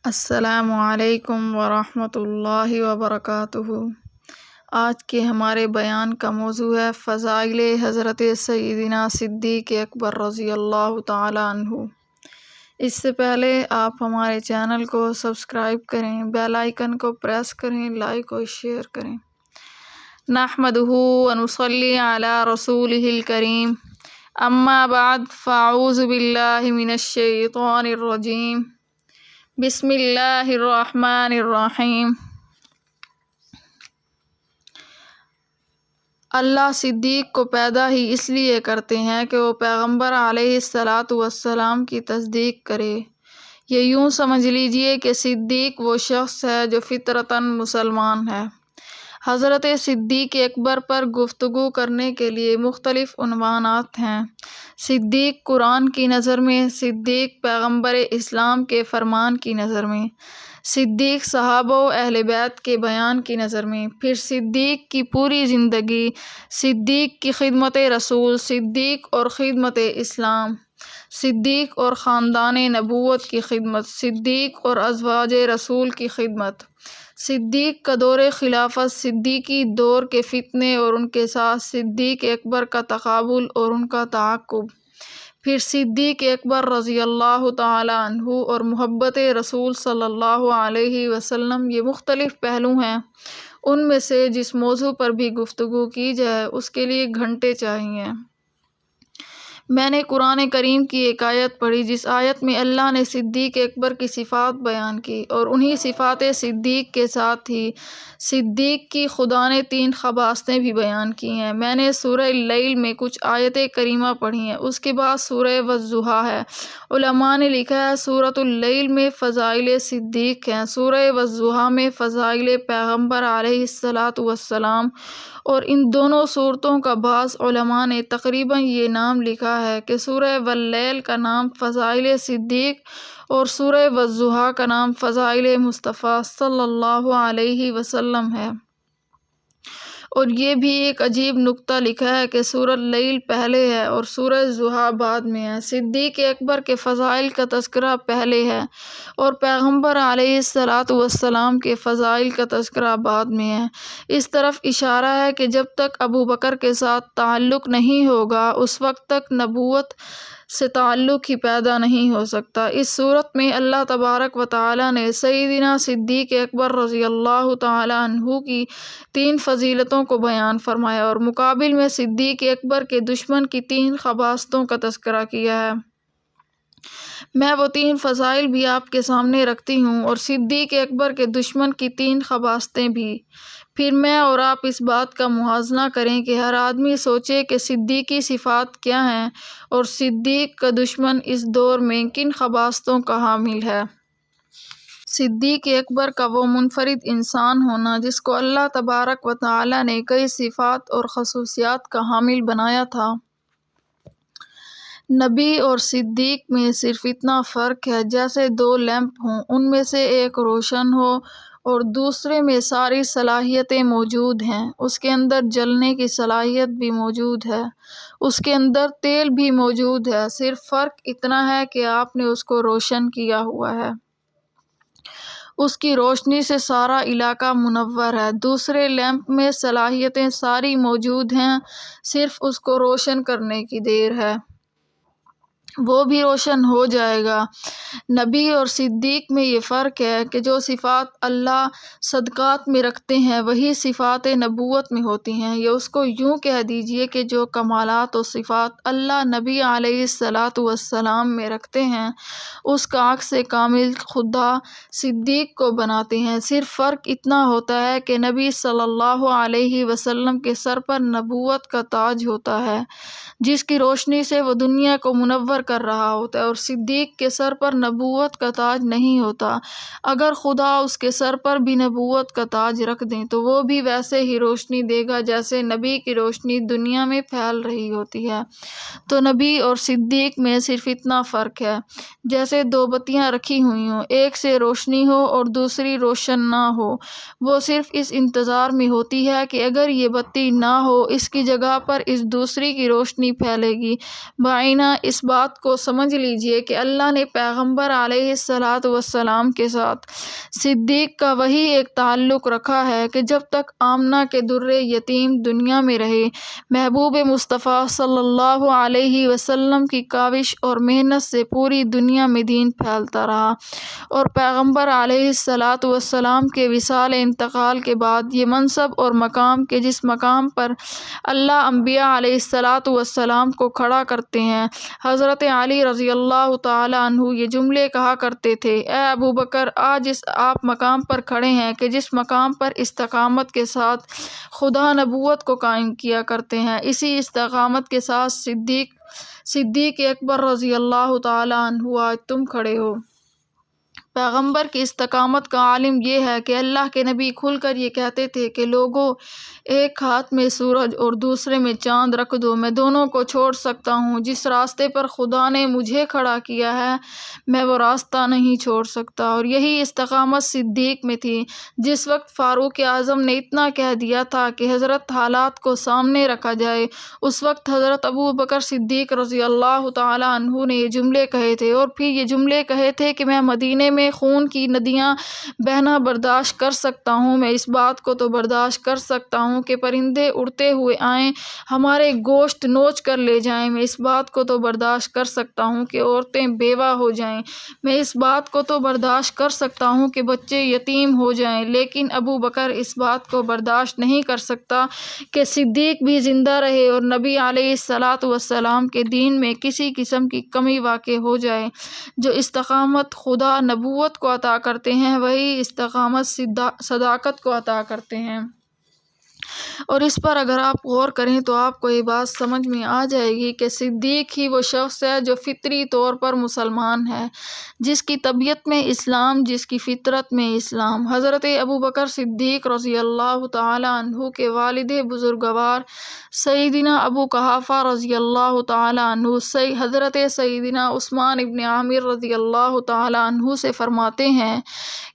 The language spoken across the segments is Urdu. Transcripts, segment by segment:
السلام علیکم ورحمۃ اللہ وبرکاتہ۔ آج کے ہمارے بیان کا موضوع ہے فضائل حضرت سیدنا صدیق اکبر رضی اللہ تعالیٰ عنہ۔ اس سے پہلے آپ ہمارے چینل کو سبسکرائب کریں، بیل آئیکن کو پریس کریں، لائک اور شیئر کریں۔ نحمدہ ونصلی علی رسولہ الکریم، اما بعد فاعوذ باللہ من الشیطان الرجیم، بسم اللہ الرحمن الرحیم۔ اللہ صدیق کو پیدا ہی اس لیے کرتے ہیں کہ وہ پیغمبر علیہ الصلاۃ والسلام کی تصدیق کرے۔ یہ یوں سمجھ لیجئے کہ صدیق وہ شخص ہے جو فطرتاً مسلمان ہے۔ حضرت صدیق اکبر پر گفتگو کرنے کے لیے مختلف عنوانات ہیں۔ صدیق قرآن کی نظر میں، صدیق پیغمبر اسلام کے فرمان کی نظر میں، صدیق صحابہ و اہل بیت کے بیان کی نظر میں، پھر صدیق کی پوری زندگی، صدیق کی خدمت رسول، صدیق اور خدمت اسلام، صدیق اور خاندان نبوت کی خدمت، صدیق اور ازواج رسول کی خدمت، صدیق کا دور خلافت، صدیقی دور کے فتنے اور ان کے ساتھ صدیق اکبر کا تقابل اور ان کا تعاقب، پھر صدیق اکبر رضی اللہ تعالیٰ عنہ اور محبت رسول صلی اللہ علیہ وسلم۔ یہ مختلف پہلو ہیں، ان میں سے جس موضوع پر بھی گفتگو کی جائے اس کے لیے گھنٹے چاہیے۔ میں نے قرآن کریم کی ایک آیت پڑھی جس آیت میں اللہ نے صدیق اکبر کی صفات بیان کی، اور انہی صفات صدیق کے ساتھ ہی صدیق کی خدا نے 3 خباستیں بھی بیان کی ہیں۔ میں نے سورہ اللیل میں کچھ آیت کریمہ پڑھی ہیں، اس کے بعد سورہ والضحیٰ ہے۔ علماء نے لکھا ہے سورۃ اللیل میں فضائل صدیق ہیں، سورہ والضحیٰ میں فضائل پیغمبر علیہ الصلاۃ والسلام، اور ان دونوں صورتوں کا بعض علماء نے تقریباً یہ نام لکھا ہے کہ سورہ واللیل کا نام فضائل صدیق اور سورہ والضحیٰ کا نام فضائل مصطفیٰ صلی اللہ علیہ وسلم ہے۔ اور یہ بھی ایک عجیب نکتہ لکھا ہے کہ سورۃ اللیل پہلے ہے اور سورہ ضحیٰ بعد میں ہے۔ صدیق اکبر کے فضائل کا تذکرہ پہلے ہے اور پیغمبر علیہ الصلاۃ والسلام کے فضائل کا تذکرہ بعد میں ہے۔ اس طرف اشارہ ہے کہ جب تک ابوبکر کے ساتھ تعلق نہیں ہوگا اس وقت تک نبوت سے تعلق ہی پیدا نہیں ہو سکتا۔ اس صورت میں اللہ تبارک و تعالیٰ نے سیدنا صدیق اکبر رضی اللہ تعالیٰ عنہ کی 3 فضیلتوں کو بیان فرمایا اور مقابل میں صدیق اکبر کے دشمن کی 3 خباستوں کا تذکرہ کیا ہے۔ میں وہ 3 فضائل بھی آپ کے سامنے رکھتی ہوں اور صدیق اکبر کے دشمن کی 3 خباستیں بھی، پھر میں اور آپ اس بات کا موازنہ کریں کہ ہر آدمی سوچے کہ صدیقی صفات کیا ہیں اور صدیق کا دشمن اس دور میں کن خباستوں کا حامل ہے۔ صدیق اکبر کا وہ منفرد انسان ہونا جس کو اللہ تبارک و تعالیٰ نے کئی صفات اور خصوصیات کا حامل بنایا تھا۔ نبی اور صدیق میں صرف اتنا فرق ہے جیسے 2 لیمپ ہوں، ان میں سے ایک روشن ہو اور دوسرے میں ساری صلاحیتیں موجود ہیں۔ اس کے اندر جلنے کی صلاحیت بھی موجود ہے، اس کے اندر تیل بھی موجود ہے، صرف فرق اتنا ہے کہ آپ نے اس کو روشن کیا ہوا ہے۔ اس کی روشنی سے سارا علاقہ منور ہے۔ دوسرے لیمپ میں صلاحیتیں ساری موجود ہیں، صرف اس کو روشن کرنے کی دیر ہے، وہ بھی روشن ہو جائے گا۔ نبی اور صدیق میں یہ فرق ہے کہ جو صفات اللہ صدقات میں رکھتے ہیں وہی صفات نبوت میں ہوتی ہیں، یا اس کو یوں کہہ دیجئے کہ جو کمالات و صفات اللہ نبی علیہ الصلاۃ والسلام میں رکھتے ہیں اس کا عکس کامل خدا صدیق کو بناتے ہیں۔ صرف فرق اتنا ہوتا ہے کہ نبی صلی اللہ علیہ وسلم کے سر پر نبوت کا تاج ہوتا ہے جس کی روشنی سے وہ دنیا کو منور کر رہا ہوتا ہے، اور صدیق کے سر پر نبوت کا تاج نہیں ہوتا۔ اگر خدا اس کے سر پر بھی نبوت کا تاج رکھ دیں تو وہ بھی ویسے ہی روشنی دے گا جیسے نبی کی روشنی دنیا میں پھیل رہی ہوتی ہے۔ تو نبی اور صدیق میں صرف اتنا فرق ہے جیسے 2 بتیاں رکھی ہوئی ہوں، ایک سے روشنی ہو اور دوسری روشن نہ ہو، وہ صرف اس انتظار میں ہوتی ہے کہ اگر یہ بتی نہ ہو اس کی جگہ پر اس دوسری کی روشنی پھیلے گی۔ بعینہ اس بات بات کو سمجھ لیجئے کہ اللہ نے پیغمبر علیہ الصلاۃ والسلام کے ساتھ صدیق کا وہی ایک تعلق رکھا ہے کہ جب تک آمنہ کے در یتیم دنیا میں رہے، محبوب مصطفیٰ صلی اللہ علیہ وسلم کی کاوش اور محنت سے پوری دنیا میں دین پھیلتا رہا، اور پیغمبر علیہ الصلاۃ والسلام کے وصال انتقال کے بعد یہ منصب اور مقام کہ جس مقام پر اللہ انبیاء علیہ الصلاۃ والسلام کو کھڑا کرتے ہیں، حضرت علی رضی اللہ تعالی عنہ یہ جملے کہا کرتے تھے: اے ابو بکر، آج آپ مقام پر کھڑے ہیں کہ جس مقام پر استقامت کے ساتھ خدا نبوت کو قائم کیا کرتے ہیں، اسی استقامت کے ساتھ صدیق اکبر رضی اللہ تعالی عنہ آج تم کھڑے ہو۔ پیغمبر کی استقامت کا عالم یہ ہے کہ اللہ کے نبی کھل کر یہ کہتے تھے کہ لوگوں، ایک ہاتھ میں سورج اور دوسرے میں چاند رکھ دو، میں دونوں کو چھوڑ سکتا ہوں، جس راستے پر خدا نے مجھے کھڑا کیا ہے میں وہ راستہ نہیں چھوڑ سکتا۔ اور یہی استقامت صدیق میں تھی۔ جس وقت فاروق اعظم نے اتنا کہہ دیا تھا کہ حضرت حالات کو سامنے رکھا جائے، اس وقت حضرت ابو بکر صدیق رضی اللہ تعالی عنہ نے یہ جملے کہے تھے، اور پھر یہ جملے کہے تھے کہ میں مدینے میں خون کی ندیاں بہنا برداشت کر سکتا ہوں، میں اس بات کو تو برداشت کر سکتا ہوں کہ پرندے اڑتے ہوئے آئیں ہمارے گوشت نوچ کر لے جائیں، میں اس بات کو تو برداشت کر سکتا ہوں کہ عورتیں بیوہ ہو جائیں، میں اس بات کو تو برداشت کر سکتا ہوں کہ بچے یتیم ہو جائیں، لیکن ابو بکر اس بات کو برداشت نہیں کر سکتا کہ صدیق بھی زندہ رہے اور نبی علیہ الصلاۃ والسلام کے دین میں کسی قسم کی کمی واقع ہو جائے۔ جو استقامت خدا نبوت کو عطا کرتے ہیں وہی استقامت صداقت کو عطا کرتے ہیں۔ اور اس پر اگر آپ غور کریں تو آپ کو یہ بات سمجھ میں آ جائے گی کہ صدیق ہی وہ شخص ہے جو فطری طور پر مسلمان ہے، جس کی طبیعت میں اسلام، جس کی فطرت میں اسلام۔ حضرت ابو بکر صدیق رضی اللہ تعالی عنہ کے والد بزرگوار سیدنا ابو قحافہ رضی اللہ تعالی عنہ حضرت سیدنا عثمان ابن عامر رضی اللہ تعالی عنہ سے فرماتے ہیں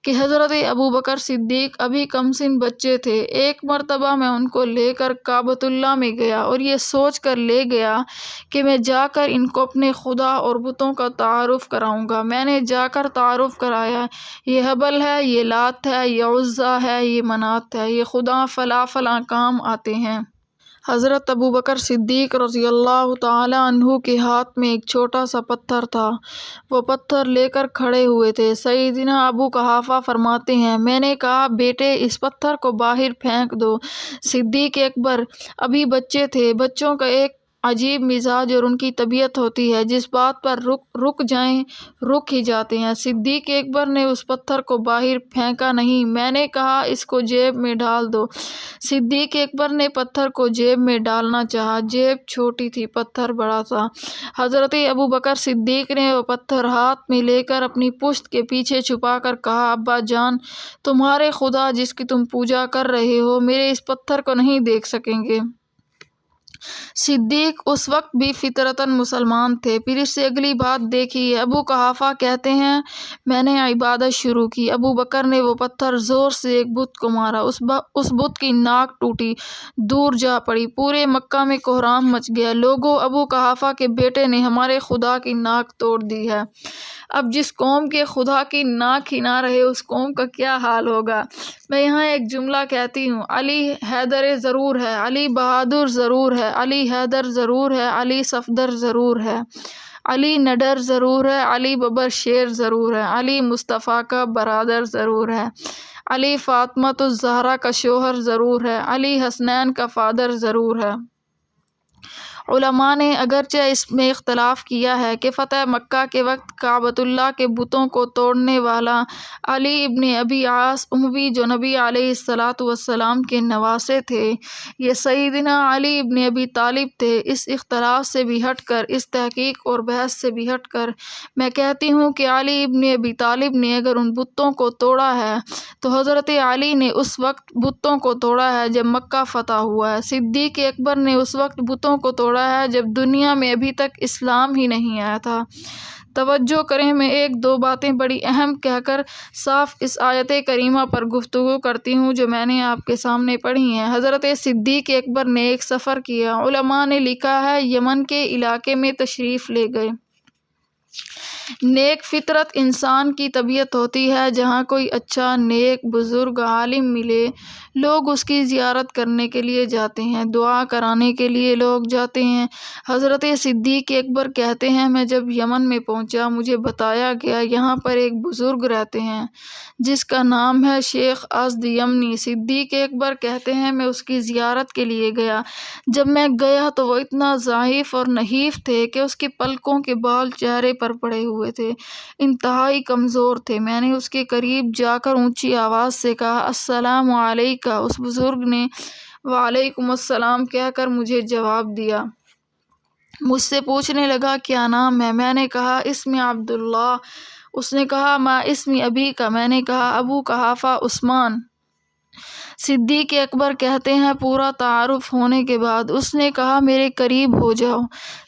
کہ حضرت ابو بکر صدیق ابھی کم سن بچے تھے۔ ایک مرتبہ میں ان کو لے کر کعبۃ اللہ میں گیا اور یہ سوچ کر لے گیا کہ میں جا کر ان کو اپنے خدا اور بتوں کا تعارف کراؤں گا۔ میں نے جا کر تعارف کرایا، یہ حبل ہے، یہ لات ہے، یہ عزیٰ ہے، یہ منات ہے، یہ خدا فلاں فلاں کام آتے ہیں۔ حضرت ابو بکر صدیق رضی اللہ تعالی عنہ کے ہاتھ میں ایک چھوٹا سا پتھر تھا، وہ پتھر لے کر کھڑے ہوئے تھے۔ سیدنا ابو قحافہ فرماتے ہیں، میں نے کہا بیٹے اس پتھر کو باہر پھینک دو۔ صدیق اکبر ابھی بچے تھے۔ بچوں کا ایک عجیب مزاج اور ان کی طبیعت ہوتی ہے، جس بات پر رک جائیں رک ہی جاتے ہیں۔ صدیق اکبر نے اس پتھر کو باہر پھینکا نہیں، میں نے کہا اس کو جیب میں ڈال دو۔ صدیق اکبر نے پتھر کو جیب میں ڈالنا چاہا، جیب چھوٹی تھی، پتھر بڑا تھا۔ حضرت ابو بکر صدیق نے وہ پتھر ہاتھ میں لے کر اپنی پشت کے پیچھے چھپا کر کہا، ابا جان، تمہارے خدا جس کی تم پوجا کر رہے ہو میرے اس پتھر کو نہیں دیکھ سکیں گے۔ صدیق اس وقت بھی فطرتاً مسلمان تھے۔ پھر اس سے اگلی بات دیکھیے، ابو قحافہ کہتے ہیں میں نے عبادت شروع کی، ابو بکر نے وہ پتھر زور سے ایک بت کو مارا، اس بت کی ناک ٹوٹی، دور جا پڑی، پورے مکہ میں کوہرام مچ گیا، لوگوں ابو قحافہ کے بیٹے نے ہمارے خدا کی ناک توڑ دی ہے۔ اب جس قوم کے خدا کی ناک ہی نہ رہے اس قوم کا کیا حال ہوگا۔ میں یہاں ایک جملہ کہتی ہوں، علی حیدر ضرور ہے، علی بہادر ضرور ہے، علی حیدر ضرور ہے، علی صفدر ضرور ہے، علی نڈر ضرور ہے، علی ببر شیر ضرور ہے، علی مصطفیٰ کا برادر ضرور ہے، علی فاطمۃ الزہرا کا شوہر ضرور ہے، علی حسنین کا فادر ضرور ہے۔ علماء نے اگرچہ اس میں اختلاف کیا ہے کہ فتح مکہ کے وقت کعبۃ اللہ کے بتوں کو توڑنے والا علی ابن ابی عاص اموی جو نبی علیہ الصلاۃ والسلام کے نواسے تھے یہ سیدنا علی ابن ابی طالب تھے۔ اس اختلاف سے بھی ہٹ کر، اس تحقیق اور بحث سے بھی ہٹ کر میں کہتی ہوں کہ علی ابن ابی طالب نے اگر ان بتوں کو توڑا ہے تو حضرت علی نے اس وقت بتوں کو توڑا ہے جب مکہ فتح ہوا ہے۔ صدیق اکبر نے اس وقت بتوں کو توڑا ہے جب دنیا میں ابھی تک اسلام ہی نہیں آیا تھا۔ توجہ کریں، میں ایک دو باتیں بڑی اہم کہہ کر صاف اس آیت کریمہ پر گفتگو کرتی ہوں جو میں نے آپ کے سامنے پڑھی ہیں۔ حضرت صدیق اکبر نے ایک سفر کیا، علماء نے لکھا ہے یمن کے علاقے میں تشریف لے گئے۔ نیک فطرت انسان کی طبیعت ہوتی ہے، جہاں کوئی اچھا نیک بزرگ عالم ملے لوگ اس کی زیارت کرنے کے لیے جاتے ہیں، دعا کرانے کے لیے لوگ جاتے ہیں۔ حضرت صدیق اکبر کہتے ہیں، میں جب یمن میں پہنچا مجھے بتایا گیا یہاں پر ایک بزرگ رہتے ہیں جس کا نام ہے شیخ ازد یمنی۔ صدیق اکبر کہتے ہیں میں اس کی زیارت کے لیے گیا۔ جب میں گیا تو وہ اتنا ضعیف اور نحیف تھے کہ اس کے پلکوں کے بال چہرے پر پڑے ہوئے تھے، انتہائی کمزور تھے۔ میں نے اس کے قریب جا کر اونچی آواز سے کہا، السلام علیکہ۔ اس بزرگ نے وعلیکم السلام کہہ کر مجھے جواب دیا۔ مجھ سے پوچھنے لگا کیا نام ہے؟ میں نے کہا اسم عبداللہ۔ اس نے کہا ما اسم ابی کا؟ میں نے کہا ابو قحافہ عثمان۔ صدیق اکبر کہتے ہیں پورا تعارف ہونے کے بعد اس نے کہا میرے قریب ہو جاؤ۔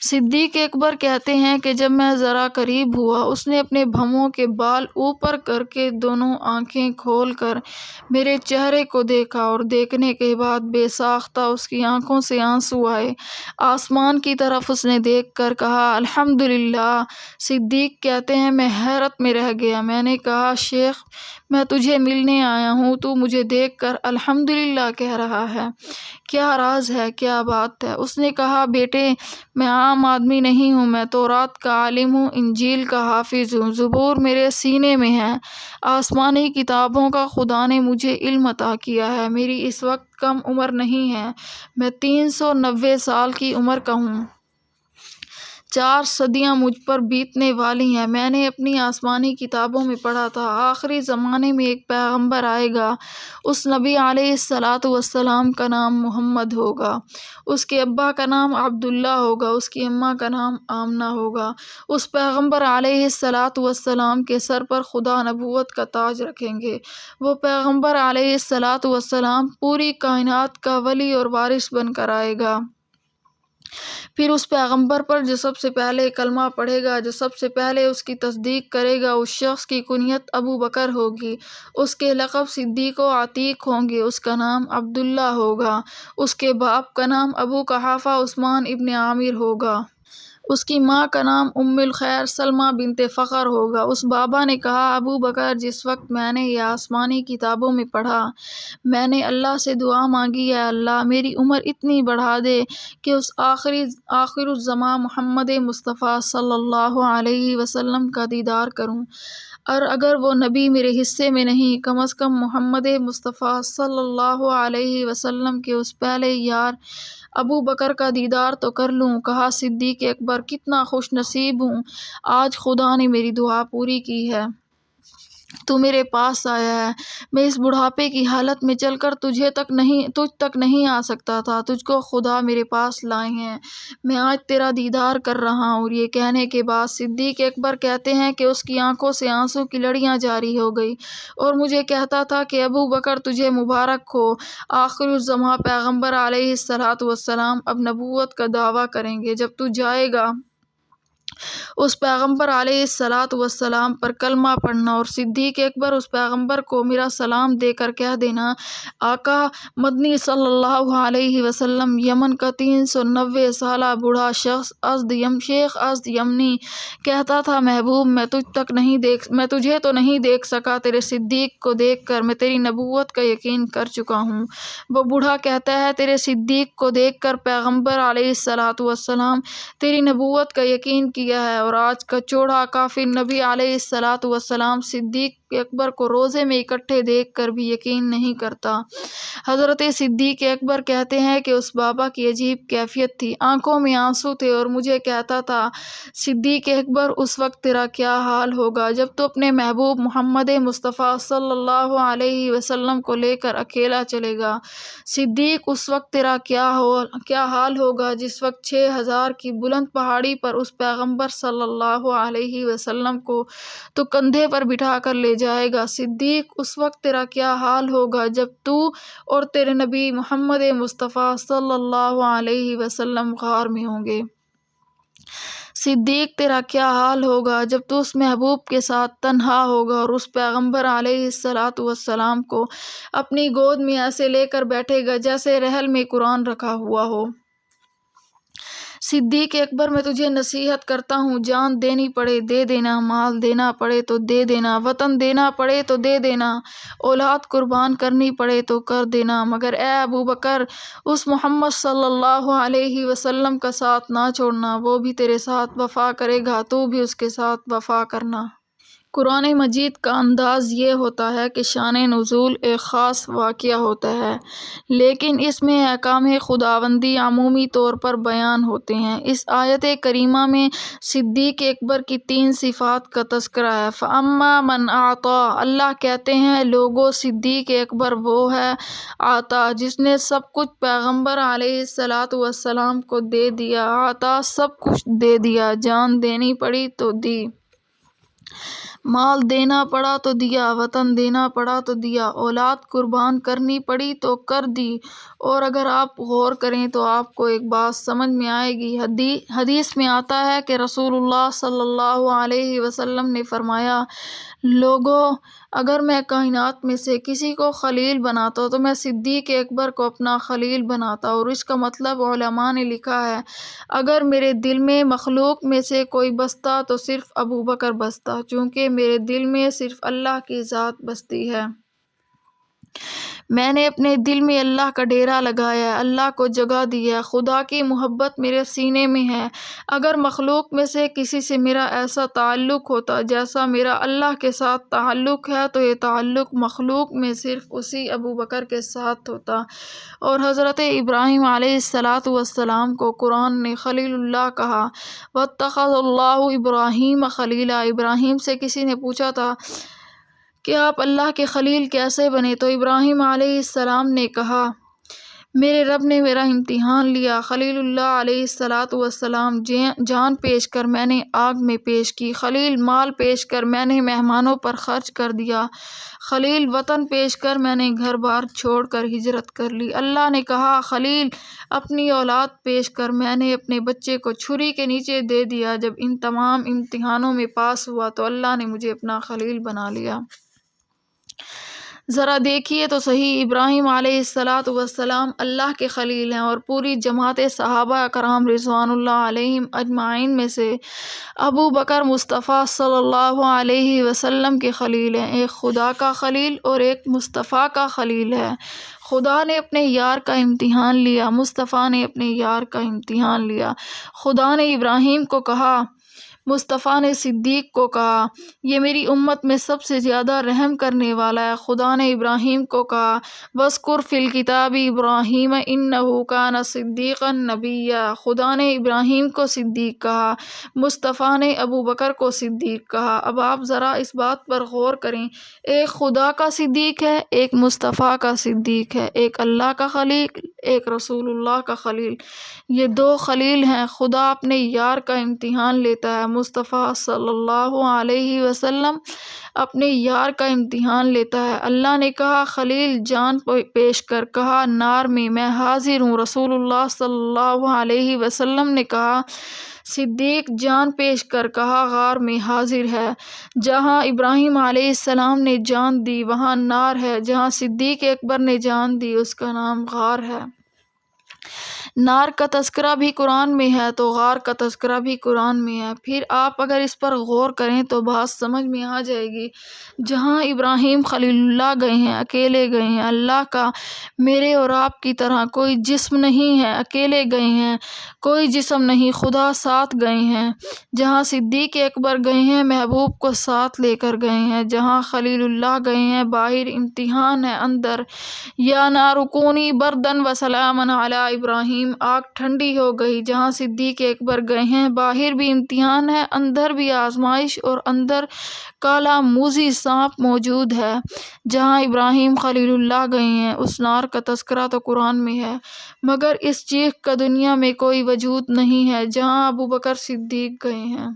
صدیق اکبر کہتے ہیں کہ جب میں ذرا قریب ہوا اس نے اپنے بھووں کے بال اوپر کر کے دونوں آنکھیں کھول کر میرے چہرے کو دیکھا، اور دیکھنے کے بعد بے ساختہ اس کی آنکھوں سے آنسو آئے۔ آسمان کی طرف اس نے دیکھ کر کہا الحمدللہ۔ صدیق کہتے ہیں میں حیرت میں رہ گیا۔ میں نے کہا شیخ میں تجھے ملنے آیا ہوں، تو مجھے دیکھ کر الحمدللہ کہہ رہا ہے، کیا راز ہے، کیا بات ہے؟ اس نے کہا بیٹے میں عام آدمی نہیں ہوں، میں تورات کا عالم ہوں، انجیل کا حافظ ہوں، زبور میرے سینے میں ہے، آسمانی کتابوں کا خدا نے مجھے علم عطا کیا ہے۔ میری اس وقت کم عمر نہیں ہے، میں 390 سال کی عمر کا ہوں، 4 صدیاں مجھ پر بیتنے والی ہیں۔ میں نے اپنی آسمانی کتابوں میں پڑھا تھا آخری زمانے میں ایک پیغمبر آئے گا، اس نبی علیہ السلام کا نام محمد ہوگا، اس کے ابا کا نام عبداللہ ہوگا، اس کی اماں کا نام آمنہ ہوگا۔ اس پیغمبر علیہ السلام کے سر پر خدا نبوت کا تاج رکھیں گے۔ وہ پیغمبر علیہ السلام پوری کائنات کا ولی اور وارث بن کر آئے گا۔ پھر اس پیغمبر پر جو سب سے پہلے کلمہ پڑھے گا، جو سب سے پہلے اس کی تصدیق کرے گا، اس شخص کی کنیت ابو بکر ہوگی، اس کے لقب صدیق و عتیق ہوں گے، اس کا نام عبداللہ ہوگا، اس کے باپ کا نام ابو قحافہ عثمان ابن عامر ہوگا، اس کی ماں کا نام ام الخیر سلمہ بنت فخر ہوگا۔ اس بابا نے کہا ابو بکر جس وقت میں نے یہ آسمانی کتابوں میں پڑھا میں نے اللہ سے دعا مانگی اے اللہ میری عمر اتنی بڑھا دے کہ اس آخر الزمان محمد مصطفیٰ صلی اللہ علیہ وسلم کا دیدار کروں، اور اگر وہ نبی میرے حصے میں نہیں کم از کم محمد مصطفیٰ صلی اللہ علیہ وسلم کے اس پہلے یار ابو بکر کا دیدار تو کر لوں۔ کہا صدیق اکبر کتنا خوش نصیب ہوں، آج خدا نے میری دعا پوری کی ہے، تو میرے پاس آیا ہے۔ میں اس بڑھاپے کی حالت میں چل کر تجھ تک نہیں آ سکتا تھا، تجھ کو خدا میرے پاس لائے ہیں، میں آج تیرا دیدار کر رہا ہوں۔ یہ کہنے کے بعد صدیق اکبر کہتے ہیں کہ اس کی آنکھوں سے آنسو کی لڑیاں جاری ہو گئی، اور مجھے کہتا تھا کہ ابو بکر تجھے مبارک ہو، آخر الزمان پیغمبر علیہ السلام اب نبوت کا دعویٰ کریں گے، جب تو جائے گا اس پیغمبر علیہ السلام پر کلمہ پڑھنا، اور صدیق اکبر اس پیغمبر کو میرا سلام دے کر کہہ دینا آقا مدنی صلی اللہ علیہ وسلم یمن کا 390 سالہ بوڑھا شخص شیخ ازد یمنی کہتا تھا محبوب میں تجھے تو نہیں دیکھ سکا، تیرے صدیق کو دیکھ کر میں تیری نبوت کا یقین کر چکا ہوں۔ وہ بوڑھا کہتا ہے تیرے صدیق کو دیکھ کر پیغمبر علیہ السلام تیری نبوت کا یقین کیا ہے، اور آج کا چوڑا کافر نبی علیہ السلام صدیق اکبر کو روزے میں اکٹھے دیکھ کر بھی یقین نہیں کرتا۔ حضرت صدیق اکبر کہتے ہیں کہ اس بابا کی عجیب کیفیت تھی، آنکھوں میں آنسو تھے، اور مجھے کہتا تھا صدیق اکبر اس وقت تیرا کیا حال ہوگا جب تو اپنے محبوب محمد مصطفیٰ صلی اللہ علیہ وسلم کو لے کر اکیلا چلے گا۔ صدیق اس وقت تیرا کیا حال ہوگا جس وقت 6000 کی بلند پہاڑی پر اس پیغمبر صلی اللہ علیہ وسلم کو تو کندھے پر بٹھا کر لے جائے گا۔ صدیق اس وقت تیرا کیا حال ہوگا جب تو اور تیرے نبی محمد مصطفیٰ صلی اللہ علیہ وسلم غار میں ہوں گے۔ صدیق تیرا کیا حال ہوگا جب تو اس محبوب کے ساتھ تنہا ہوگا، اور اس پیغمبر علیہ السلام کو اپنی گود میں ایسے لے کر بیٹھے گا جیسے رحل میں قرآن رکھا ہوا ہو۔ صدیق اکبر میں تجھے نصیحت کرتا ہوں، جان دینی پڑے دے دینا، مال دینا پڑے تو دے دینا، وطن دینا پڑے تو دے دینا، اولاد قربان کرنی پڑے تو کر دینا، مگر اے ابو بکر اس محمد صلی اللہ علیہ وسلم کا ساتھ نہ چھوڑنا، وہ بھی تیرے ساتھ وفا کرے گا، تو بھی اس کے ساتھ وفا کرنا۔ قرآن مجید کا انداز یہ ہوتا ہے کہ شان نزول ایک خاص واقعہ ہوتا ہے، لیکن اس میں احکام خداوندی عمومی طور پر بیان ہوتے ہیں۔ اس آیت کریمہ میں صدیق اکبر کی 3 صفات کا تذکرہ ہے۔ فَأَمَّا مَنْ أَعْطَىٰ، اللہ کہتے ہیں لوگوں صدیق اکبر وہ ہے عطا جس نے سب کچھ پیغمبر علیہ السلام کو دے دیا، عطا سب کچھ دے دیا، جان دینی پڑی تو دی، مال دینا پڑا تو دیا، وطن دینا پڑا تو دیا، اولاد قربان کرنی پڑی تو کر دی۔ اور اگر آپ غور کریں تو آپ کو ایک بات سمجھ میں آئے گی۔ حدیث میں آتا ہے کہ رسول اللہ صلی اللہ علیہ وسلم نے فرمایا، لوگو اگر میں کائنات میں سے کسی کو خلیل بناتا تو میں صدیق اکبر کو اپنا خلیل بناتا۔ اور اس کا مطلب علماء نے لکھا ہے، اگر میرے دل میں مخلوق میں سے کوئی بستا تو صرف ابو بکر بستا، چونکہ میرے دل میں صرف اللہ کی ذات بستی ہے۔ میں نے اپنے دل میں اللہ کا ڈیرا لگایا ہے، اللہ کو جگہ دی ہے، خدا کی محبت میرے سینے میں ہے۔ اگر مخلوق میں سے کسی سے میرا ایسا تعلق ہوتا جیسا میرا اللہ کے ساتھ تعلق ہے تو یہ تعلق مخلوق میں صرف اسی ابو بکر کے ساتھ ہوتا۔ اور حضرت ابراہیم علیہ السلام کو قرآن نے خلیل اللہ کہا۔ وَاتَّخَذَ اللَّهُ إِبْرَاهِيمَ خَلِيلًا، ابراہیم سے کسی نے پوچھا تھا کہ آپ اللہ کے خلیل کیسے بنے؟ تو ابراہیم علیہ السلام نے کہا، میرے رب نے میرا امتحان لیا۔ خلیل اللہ علیہ السلام جان پیش کر میں نے آگ میں پیش کی، خلیل مال پیش کر میں نے مہمانوں پر خرچ کر دیا، خلیل وطن پیش کر میں نے گھر بار چھوڑ کر ہجرت کر لی۔ اللہ نے کہا، خلیل اپنی اولاد پیش کر میں نے اپنے بچے کو چھری کے نیچے دے دیا۔ جب ان تمام امتحانوں میں پاس ہوا تو اللہ نے مجھے اپنا خلیل بنا لیا۔ ذرا دیکھیے تو صحیح، ابراہیم علیہ السلام اللہ کے خلیل ہیں، اور پوری جماعت صحابہ کرام رضوان اللہ علیہم اجمعین میں سے ابو بکر مصطفیٰ صلی اللہ علیہ وسلم کے خلیل ہیں۔ ایک خدا کا خلیل اور ایک مصطفیٰ کا خلیل ہے۔ خدا نے اپنے یار کا امتحان لیا، مصطفیٰ نے اپنے یار کا امتحان لیا۔ خدا نے ابراہیم کو کہا، مصطفیٰ نے صدیق کو کہا، یہ میری امت میں سب سے زیادہ رحم کرنے والا ہے۔ خدا نے ابراہیم کو کہا، وَاذْكُرْ فِي الْكِتَابِ إِبْرَاهِيمَ إِنَّهُ كَانَ صِدِّيقًا نَبِيًّا، خدا نے ابراہیم کو صدیق کہا، مصطفیٰ نے ابو بکر کو صدیق کہا۔ اب آپ ذرا اس بات پر غور کریں، ایک خدا کا صدیق ہے، ایک مصطفیٰ کا صدیق ہے، ایک اللہ کا خلیل، ایک رسول اللہ کا خلیل۔ یہ 2 خلیل ہیں۔ خدا اپنے یار کا امتحان لیتا ہے، مصطفیٰ صلی اللہ علیہ وسلم اپنے یار کا امتحان لیتا ہے۔ اللہ نے کہا، خلیل جان پیش کر، کہا نار میں حاضر ہوں۔ رسول اللہ صلی اللہ علیہ وسلم نے کہا، صدیق جان پیش کر، کہا غار میں حاضر ہے۔ جہاں ابراہیم علیہ السلام نے جان دی وہاں نار ہے، جہاں صدیق اکبر نے جان دی اس کا نام غار ہے۔ نار کا تذکرہ بھی قرآن میں ہے تو غار کا تذکرہ بھی قرآن میں ہے۔ پھر آپ اگر اس پر غور کریں تو بات سمجھ میں آ جائے گی۔ جہاں ابراہیم خلیل اللہ گئے ہیں، اکیلے گئے ہیں، اللہ کا میرے اور آپ کی طرح کوئی جسم نہیں ہے، اکیلے گئے ہیں، کوئی جسم نہیں، خدا ساتھ گئے ہیں۔ جہاں صدیق اکبر گئے ہیں، محبوب کو ساتھ لے کر گئے ہیں۔ جہاں خلیل اللہ گئے ہیں، باہر امتحان ہے، اندر یا نار کونی بردن و سلاما علی ابراہیم، آگ ٹھنڈی ہو گئی۔ جہاں صدیق اکبر گئے ہیں، باہر بھی امتحان ہے، اندر بھی آزمائش، اور اندر کالا موذی سانپ موجود ہے۔ جہاں ابراہیم خلیل اللہ گئے ہیں، اس نار کا تذکرہ تو قرآن میں ہے، مگر اس چیخ کا دنیا میں کوئی وجود نہیں ہے۔ جہاں ابو بکر صدیق گئے ہیں،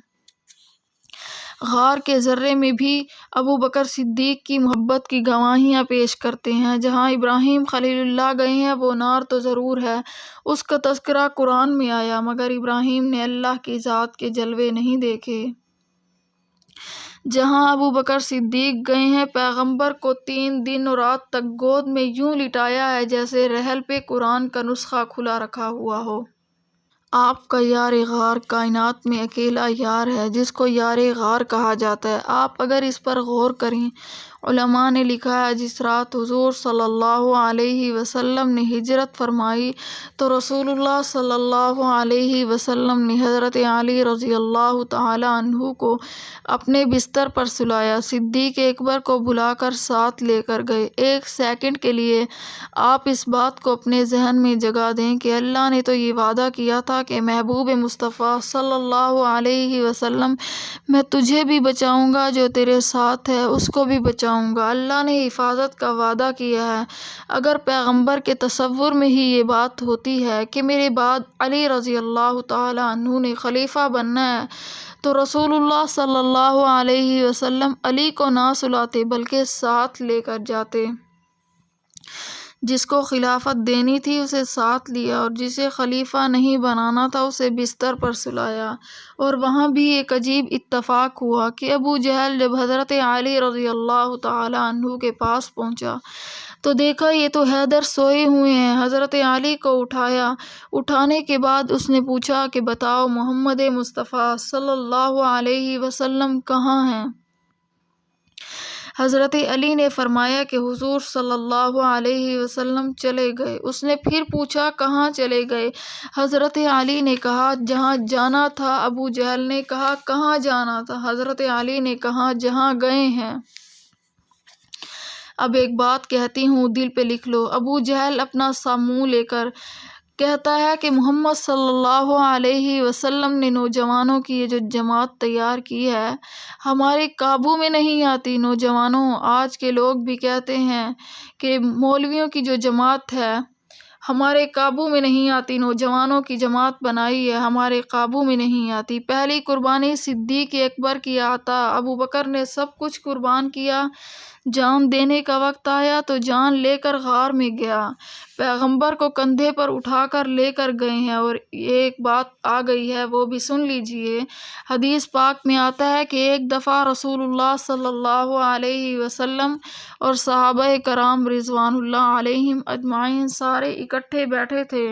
غار کے ذرے میں بھی ابو بکر صدیق کی محبت کی گواہیاں پیش کرتے ہیں۔ جہاں ابراہیم خلیل اللہ گئے ہیں، وہ نار تو ضرور ہے، اس کا تذکرہ قرآن میں آیا، مگر ابراہیم نے اللہ کی ذات کے جلوے نہیں دیکھے۔ جہاں ابو بکر صدیق گئے ہیں، پیغمبر کو 3 دن اور رات تک گود میں یوں لٹایا ہے جیسے رحل پہ قرآن کا نسخہ کھلا رکھا ہوا ہو۔ آپ کا یار غار کائنات میں اکیلا یار ہے جس کو یار غار کہا جاتا ہے۔ آپ اگر اس پر غور کریں، علماء نے لکھا ہے جس رات حضور صلی اللہ علیہ وسلم نے ہجرت فرمائی تو رسول اللہ صلی اللہ علیہ وسلم نے حضرت علی رضی اللہ تعالی عنہ کو اپنے بستر پر سلایا، صدیق اکبر کو بلا کر ساتھ لے کر گئے۔ ایک سیکنڈ کے لیے آپ اس بات کو اپنے ذہن میں جگا دیں کہ اللہ نے تو یہ وعدہ کیا تھا کہ محبوب مصطفیٰ صلی اللہ علیہ وسلم میں تجھے بھی بچاؤں گا، جو تیرے ساتھ ہے اس کو بھی بچاؤں گا۔ اللہ نے حفاظت کا وعدہ کیا ہے۔ اگر پیغمبر کے تصور میں ہی یہ بات ہوتی ہے کہ میرے بعد علی رضی اللہ تعالی عنہ نے خلیفہ بننا ہے تو رسول اللہ صلی اللہ علیہ وسلم علی کو نہ سلاتے بلکہ ساتھ لے کر جاتے۔ جس کو خلافت دینی تھی اسے ساتھ لیا اور جسے خلیفہ نہیں بنانا تھا اسے بستر پر سلایا۔ اور وہاں بھی ایک عجیب اتفاق ہوا کہ ابو جہل جب حضرت علی رضی اللہ تعالی عنہ کے پاس پہنچا تو دیکھا یہ تو حیدر سوئے ہوئے ہیں۔ حضرت علی کو اٹھایا، اٹھانے کے بعد اس نے پوچھا کہ بتاؤ محمد مصطفیٰ صلی اللہ علیہ وسلم کہاں ہیں؟ حضرت علی نے فرمایا کہ حضور صلی اللہ علیہ وسلم چلے گئے۔ اس نے پھر پوچھا کہاں چلے گئے؟ حضرت علی نے کہا جہاں جانا تھا۔ ابو جہل نے کہا کہاں جانا تھا؟ حضرت علی نے کہا جہاں گئے ہیں۔ اب ایک بات کہتی ہوں، دل پہ لکھ لو۔ ابو جہل اپنا سا منہ لے کر کہتا ہے کہ محمد صلی اللہ علیہ وسلم نے نوجوانوں کی یہ جو جماعت تیار کی ہے ہمارے قابو میں نہیں آتی۔ نوجوانوں، آج کے لوگ بھی کہتے ہیں کہ مولویوں کی جو جماعت ہے ہمارے قابو میں نہیں آتی، نوجوانوں کی جماعت بنائی ہے ہمارے قابو میں نہیں آتی۔ پہلی قربانی صدیق اکبر کی عطا، ابو بکر نے سب کچھ قربان کیا، جان دینے کا وقت آیا تو جان لے کر غار میں گیا، پیغمبر کو کندھے پر اٹھا کر لے کر گئے ہیں۔ اور ایک بات آ گئی ہے وہ بھی سن لیجئے۔ حدیث پاک میں آتا ہے کہ ایک دفعہ رسول اللہ صلی اللہ علیہ وسلم اور صحابہ کرام رضوان اللہ علیہم اجمعین سارے اکٹھے بیٹھے تھے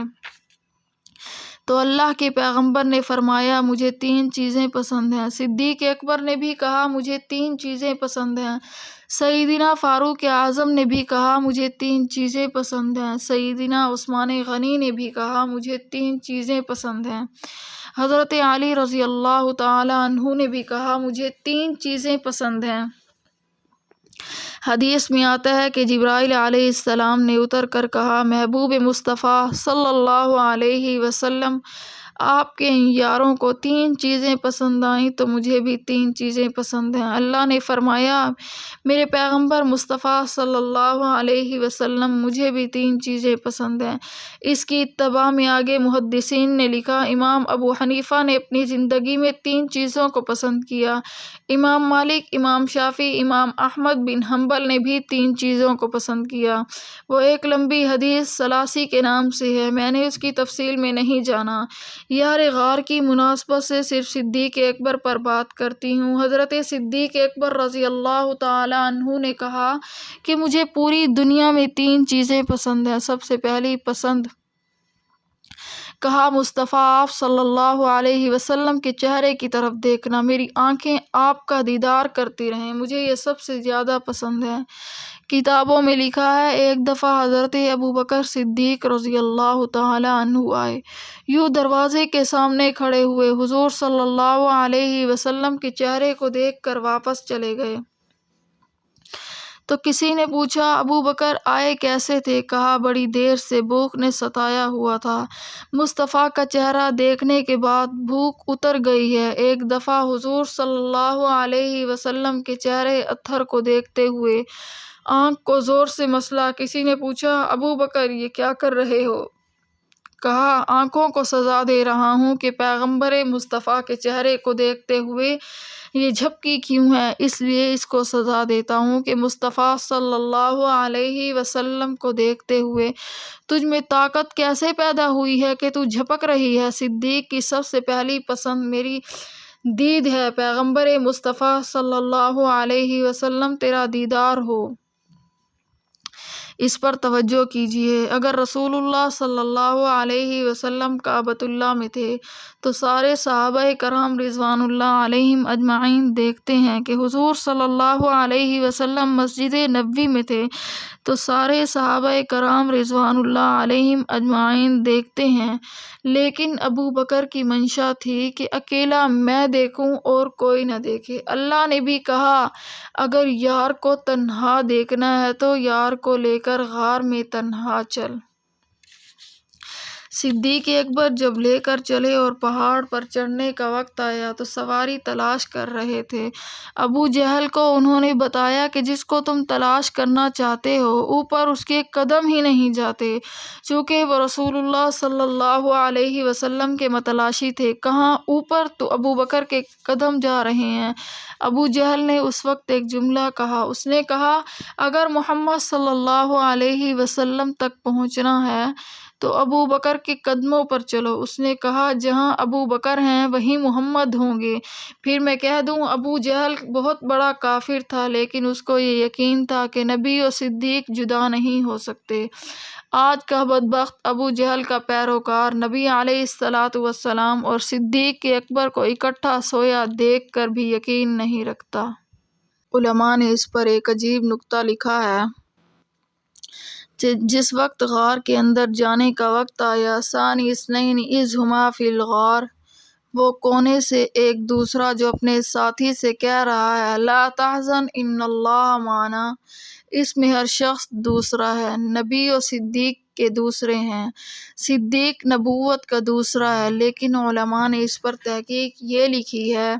تو اللہ کے پیغمبر نے فرمایا مجھے 3 چیزیں پسند ہیں۔ صدیق اکبر نے بھی کہا مجھے 3 چیزیں پسند ہیں۔ سیدنا فاروق اعظم نے بھی کہا مجھے 3 چیزیں پسند ہیں۔ سیدنا عثمان غنی نے بھی کہا مجھے 3 چیزیں پسند ہیں۔ حضرت علی رضی اللہ تعالی عنہ نے بھی کہا مجھے 3 چیزیں پسند ہیں۔ حدیث میں آتا ہے کہ جبرائیل علیہ السلام نے اتر کر کہا محبوب مصطفیٰ صلی اللہ علیہ وسلم آپ کے ان یاروں کو 3 چیزیں پسند آئیں تو مجھے بھی 3 چیزیں پسند ہیں۔ اللہ نے فرمایا میرے پیغمبر مصطفیٰ صلی اللہ علیہ وسلم مجھے بھی 3 چیزیں پسند ہیں۔ اس کی اتباع میں آگے محدثین نے لکھا امام ابو حنیفہ نے اپنی زندگی میں 3 چیزوں کو پسند کیا، امام مالک، امام شافعی، امام احمد بن حنبل نے بھی 3 چیزوں کو پسند کیا۔ وہ ایک لمبی حدیث ثلاثی کے نام سے ہے، میں نے اس کی تفصیل میں نہیں جانا، یار غار کی مناسبت سے صرف صدیق اکبر پر بات کرتی ہوں۔ حضرت صدیق اکبر رضی اللہ تعالی عنہ نے کہا کہ مجھے پوری دنیا میں 3 چیزیں پسند ہیں۔ سب سے پہلی پسند کہا مصطفیٰ آپ صلی اللہ علیہ وسلم کے چہرے کی طرف دیکھنا، میری آنکھیں آپ کا دیدار کرتی رہیں، مجھے یہ سب سے زیادہ پسند ہے۔ کتابوں میں لکھا ہے ایک دفعہ حضرت ابو بکر صدیق رضی اللہ تعالی عنہ آئے، یوں دروازے کے سامنے کھڑے ہوئے، حضور صلی اللہ علیہ وسلم کے چہرے کو دیکھ کر واپس چلے گئے۔ تو کسی نے پوچھا ابو بکر آئے کیسے تھے؟ کہا بڑی دیر سے بھوک نے ستایا ہوا تھا، مصطفیٰ کا چہرہ دیکھنے کے بعد بھوک اتر گئی ہے۔ ایک دفعہ حضور صلی اللہ علیہ وسلم کے چہرے اتھر کو دیکھتے ہوئے آنکھ کو زور سے مسلا۔ کسی نے پوچھا ابو بکر یہ کیا کر رہے ہو؟ کہا آنکھوں کو سزا دے رہا ہوں کہ پیغمبر مصطفیٰ کے چہرے کو دیکھتے ہوئے یہ جھپکی کیوں ہے، اس لیے اس کو سزا دیتا ہوں کہ مصطفیٰ صلی اللہ علیہ وسلم کو دیکھتے ہوئے تجھ میں طاقت کیسے پیدا ہوئی ہے کہ تو جھپک رہی ہے۔ صدیق کی سب سے پہلی پسند میری دید ہے، پیغمبر مصطفیٰ صلی اللہ علیہ وسلم تیرا دیدار ہو۔ اس پر توجہ کیجیے۔ اگر رسول اللہ صلی اللہ علیہ وسلم کعبۃ اللہ میں تھے تو سارے صحابہ کرام رضوان اللہ علیہم اجمعین دیکھتے ہیں کہ حضور صلی اللہ علیہ وسلم مسجد نبوی میں تھے تو سارے صحابہ کرام رضوان اللہ علیہم اجمعین دیکھتے ہیں، لیکن ابو بکر کی منشا تھی کہ اکیلا میں دیکھوں اور کوئی نہ دیکھے۔ اللہ نے بھی کہا اگر یار کو تنہا دیکھنا ہے تو یار کو لے کر غار میں تنہا چل۔ صدیق اکبر جب لے کر چلے اور پہاڑ پر چڑھنے کا وقت آیا تو سواری تلاش کر رہے تھے۔ ابو جہل کو انہوں نے بتایا کہ جس کو تم تلاش کرنا چاہتے ہو اوپر اس کے قدم ہی نہیں جاتے، چونکہ وہ رسول اللہ صلی اللہ علیہ وسلم کے متلاشی تھے، کہاں اوپر تو ابو بکر کے قدم جا رہے ہیں۔ ابو جہل نے اس وقت ایک جملہ کہا، اس نے کہا اگر محمد صلی اللہ علیہ وسلم تک پہنچنا ہے تو ابو بکر کے قدموں پر چلو۔ اس نے کہا جہاں ابو بکر ہیں وہیں محمد ہوں گے۔ پھر میں کہہ دوں ابو جہل بہت بڑا کافر تھا، لیکن اس کو یہ یقین تھا کہ نبی و صدیق جدا نہیں ہو سکتے۔ آج کا بدبخت ابو جہل کا پیروکار نبی علیہ السلام اور صدیق اکبر کو اکٹھا سویا دیکھ کر بھی یقین نہیں رکھتا۔ علماء نے اس پر ایک عجیب نکتہ لکھا ہے جس وقت غار کے اندر جانے کا وقت آیا، ثانی اثنین اذ ہما فی الغار، وہ کونے سے ایک دوسرا جو اپنے ساتھی سے کہہ رہا ہے لا تحزن ان اللہ معنا، اس میں ہر شخص دوسرا ہے۔ نبی و صدیق کے دوسرے ہیں، صدیق نبوت کا دوسرا ہے، لیکن علماء نے اس پر تحقیق یہ لکھی ہے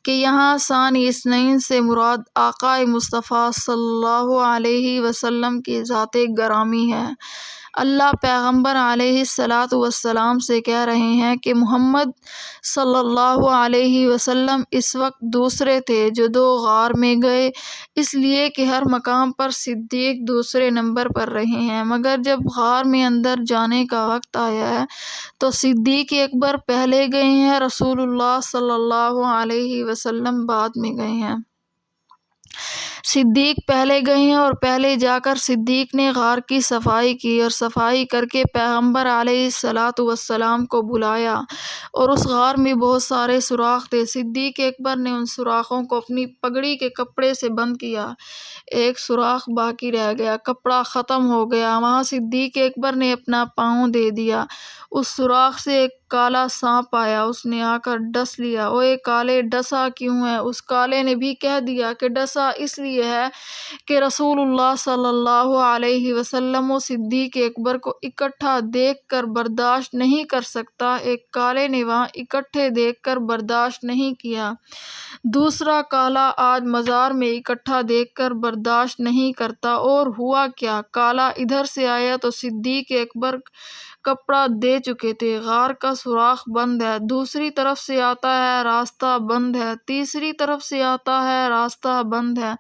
کہ یہاں ثانی اثنین سے مراد آقا مصطفیٰ صلی اللہ علیہ وسلم کی ذات گرامی ہے۔ اللہ پیغمبر علیہ السلام سے کہہ رہے ہیں کہ محمد صلی اللہ علیہ وسلم اس وقت دوسرے تھے جو دو غار میں گئے، اس لیے کہ ہر مقام پر صدیق دوسرے نمبر پر رہے ہیں، مگر جب غار میں اندر جانے کا وقت آیا ہے تو صدیق اکبر پہلے گئے ہیں، رسول اللہ صلی اللہ علیہ وسلم بعد میں گئے ہیں۔ صدیق پہلے گئے ہیں اور پہلے جا کر صدیق نے غار کی صفائی کی اور صفائی کر کے پیغمبر علیہ السلام کو بلایا، اور اس غار میں بہت سارے سوراخ تھے۔ صدیق اکبر نے ان سوراخوں کو اپنی پگڑی کے کپڑے سے بند کیا، ایک سوراخ باقی رہ گیا، کپڑا ختم ہو گیا، وہاں صدیق اکبر نے اپنا پاؤں دے دیا، اس سوراخ سے ایک کالا سانپ آیا، اس نے آ کر ڈس لیا۔ اوے کالے ڈسا کیوں ہے؟ اس کالے نے بھی کہہ دیا کہ ڈسا اس لیے ہے کہ رسول اللہ صلی اللہ علیہ وسلم و صدیق اکبر کو اکٹھا دیکھ کر برداشت نہیں کر سکتا۔ ایک کالے نے وہاں اکٹھے دیکھ کر برداشت نہیں کیا، دوسرا کالا آج مزار میں اکٹھا دیکھ کر برداشت نہیں کرتا۔ اور ہوا کیا، کالا ادھر سے آیا تو صدیق اکبر کپڑا دے چکے تھے، غار کا سوراخ بند ہے، دوسری طرف سے آتا ہے راستہ بند ہے، تیسری طرف سے آتا ہے راستہ بند ہے،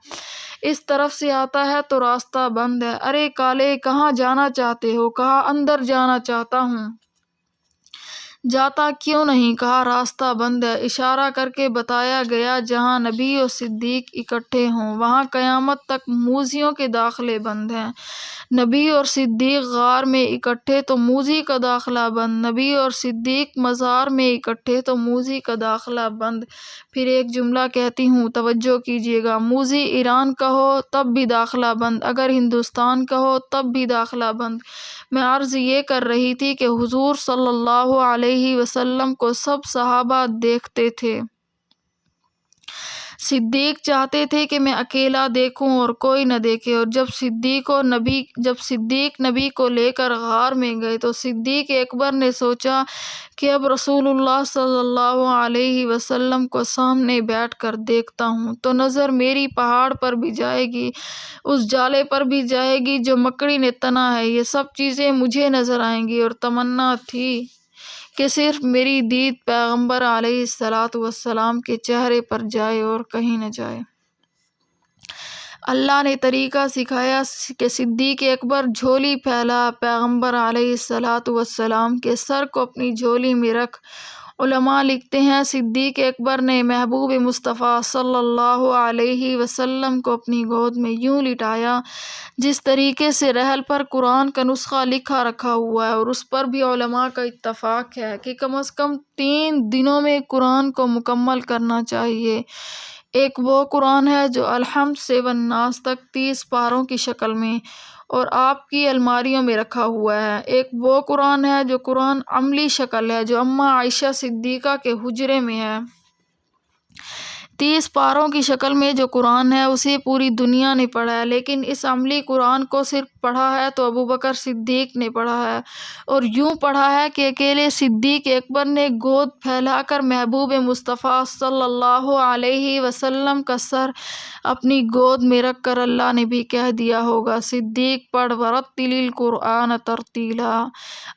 اس طرف سے آتا ہے تو راستہ بند ہے۔ ارے کالے کہاں جانا چاہتے ہو؟ کہا اندر جانا چاہتا ہوں۔ جاتا کیوں نہیں؟ کہا راستہ بند ہے۔ اشارہ کر کے بتایا گیا جہاں نبی و صدیق اکٹھے ہوں وہاں قیامت تک موذیوں کے داخلے بند ہیں۔ نبی اور صدیق غار میں اکٹھے تو موذی کا داخلہ بند، نبی اور صدیق مزار میں اکٹھے تو موذی کا داخلہ بند۔ پھر ایک جملہ کہتی ہوں، توجہ کیجیے گا، موذی ایران کا ہو تب بھی داخلہ بند، اگر ہندوستان کا ہو تب بھی داخلہ بند۔ میں عرض یہ کر رہی تھی کہ حضور صلی اللہ علیہ وسلم کو سب صحابہ دیکھتے تھے، صدیق چاہتے تھے کہ میں اکیلا دیکھوں اور کوئی نہ دیکھے، اور جب صدیق نبی کو لے کر غار میں گئے تو صدیق اکبر نے سوچا کہ اب رسول اللہ صلی اللہ علیہ وسلم کو سامنے بیٹھ کر دیکھتا ہوں تو نظر میری پہاڑ پر بھی جائے گی، اس جالے پر بھی جائے گی جو مکڑی نے تنا ہے، یہ سب چیزیں مجھے نظر آئیں گی، اور تمنا تھی کہ صرف میری دید پیغمبر علیہ السلام کے چہرے پر جائے اور کہیں نہ جائے۔ اللہ نے طریقہ سکھایا کہ صدیق اکبر جھولی پھیلا، پیغمبر علیہ السلام کے سر کو اپنی جھولی میں رکھ۔ علماء لکھتے ہیں صدیق اکبر نے محبوب مصطفیٰ صلی اللہ علیہ وسلم کو اپنی گود میں یوں لٹایا جس طریقے سے رحل پر قرآن کا نسخہ لکھا رکھا ہوا ہے، اور اس پر بھی علماء کا اتفاق ہے کہ کم از کم 3 دنوں میں قرآن کو مکمل کرنا چاہیے۔ ایک وہ قرآن ہے جو الحمد سے والناس تک 30 پاروں کی شکل میں اور آپ کی الماریوں میں رکھا ہوا ہے۔ ایک وہ قرآن ہے جو قرآن عملی شکل ہے، جو اماں عائشہ صدیقہ کے حجرے میں ہے۔ 30 پاروں کی شکل میں جو قرآن ہے اسے پوری دنیا نے پڑھا ہے، لیکن اس عملی قرآن کو صرف پڑھا ہے تو ابوبکر صدیق نے پڑھا ہے، اور یوں پڑھا ہے کہ اکیلے صدیق اکبر نے گود پھیلا کر محبوب مصطفیٰ صلی اللہ علیہ وسلم کا سر اپنی گود میں رکھ کر اللہ نے بھی کہہ دیا ہوگا، صدیق پڑھ ورتل القرآن ترتیلا،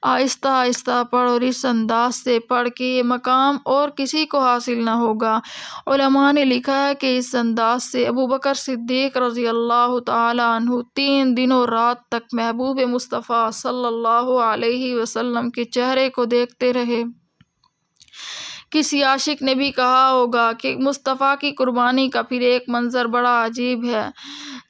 آہستہ آہستہ پڑھ اور اس انداز سے پڑھ کہ یہ مقام اور کسی کو حاصل نہ ہوگا۔ علماء نے لکھا ہے کہ اس انداز سے ابوبکر صدیق رضی اللہ تعالی عنہ 3 دن اور رات تک محبوب مصطفیٰ صلی اللہ علیہ وسلم کے چہرے کو دیکھتے رہے۔ کسی عاشق نے بھی کہا ہوگا کہ مصطفیٰ کی قربانی کا پھر ایک منظر بڑا عجیب ہے۔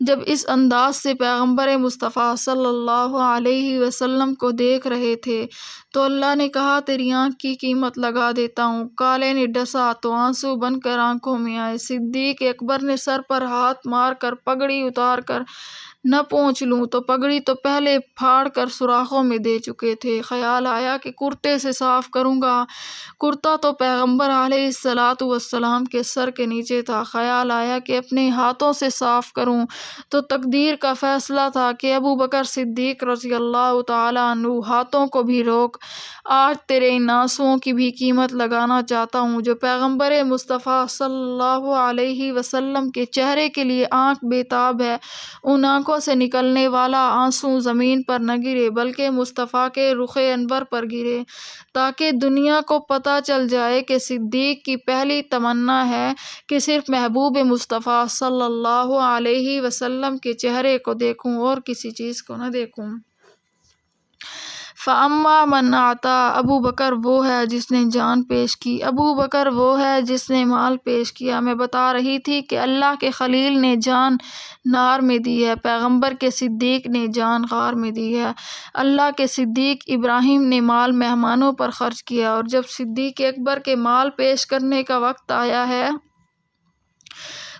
جب اس انداز سے پیغمبر مصطفیٰ صلی اللہ علیہ وسلم کو دیکھ رہے تھے تو اللہ نے کہا تیری آنکھ کی قیمت لگا دیتا ہوں۔ کالے نے ڈسا تو آنسو بن کر آنکھوں میں آئے۔ صدیق اکبر نے سر پر ہاتھ مار کر پگڑی اتار کر نہ پوچھ لوں تو پگڑی تو پہلے پھاڑ کر سوراخوں میں دے چکے تھے۔ خیال آیا کہ کرتے سے صاف کروں گا، کرتا تو پیغمبر علیہ الصلاۃ والسلام کے سر کے نیچے تھا۔ خیال آیا کہ اپنے ہاتھوں سے صاف کروں تو تقدیر کا فیصلہ تھا کہ ابوبکر صدیق رضی اللہ تعالی عنہ ہاتھوں کو بھی روک، آج تیرے ان آنسوؤں کی بھی قیمت لگانا چاہتا ہوں جو پیغمبر مصطفیٰ صلی اللہ علیہ وسلم کے چہرے کے لیے آنکھ بےتاب ہے۔ ان آنکھوں سے نکلنے والا آنسو زمین پر نہ گرے بلکہ مصطفیٰ کے رخ انور پر گرے، تاکہ دنیا کو پتہ چل جائے کہ صدیق کی پہلی تمنا ہے کہ صرف محبوب مصطفیٰ صلی اللہ علیہ وسلم کے چہرے کو دیکھوں اور کسی چیز کو نہ دیکھوں۔ فَأَمَّا مَنْ أَعْطَىٰ، ابو بکر وہ ہے جس نے جان پیش کی، ابو بکر وہ ہے جس نے مال پیش کیا۔ میں بتا رہی تھی کہ اللہ کے خلیل نے جان نار میں دی ہے، پیغمبر کے صدیق نے جان غار میں دی ہے۔ اللہ کے صدیق ابراہیم نے مال مہمانوں پر خرچ کیا، اور جب صدیق اکبر کے مال پیش کرنے کا وقت آیا ہے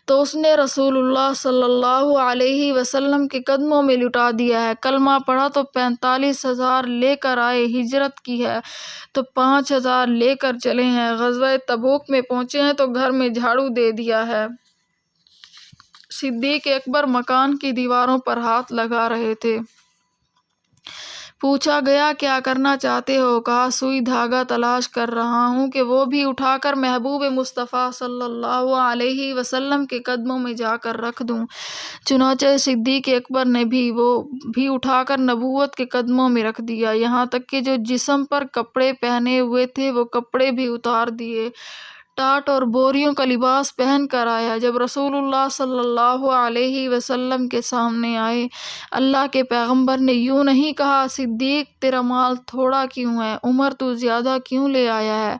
تو اس نے رسول اللہ صلی اللہ علیہ وسلم کے قدموں میں لٹا دیا ہے۔ کلمہ پڑھا تو 45,000 لے کر آئے، ہجرت کی ہے تو 5,000 لے کر چلے ہیں، غزوہ تبوک میں پہنچے ہیں تو گھر میں جھاڑو دے دیا ہے۔ صدیق اکبر مکان کی دیواروں پر ہاتھ لگا رہے تھے۔ پوچھا گیا کیا کرنا چاہتے ہو؟ کہا سوئی دھاگا تلاش کر رہا ہوں کہ وہ بھی اٹھا کر محبوب مصطفیٰ صلی اللہ علیہ وسلم کے قدموں میں جا کر رکھ دوں۔ چنانچہ صدیق اکبر نے بھی وہ بھی اٹھا کر نبوت کے قدموں میں رکھ دیا، یہاں تک کہ جو جسم پر کپڑے پہنے ہوئے تھے وہ کپڑے بھی اتار دیے، ٹاٹ اور بوریوں کا لباس پہن کر آیا۔ جب رسول اللہ صلی اللہ علیہ وسلم کے سامنے آئے، اللہ کے پیغمبر نے یوں نہیں کہا صدیق تیرا مال تھوڑا کیوں ہے، عمر تو زیادہ کیوں لے آیا ہے؟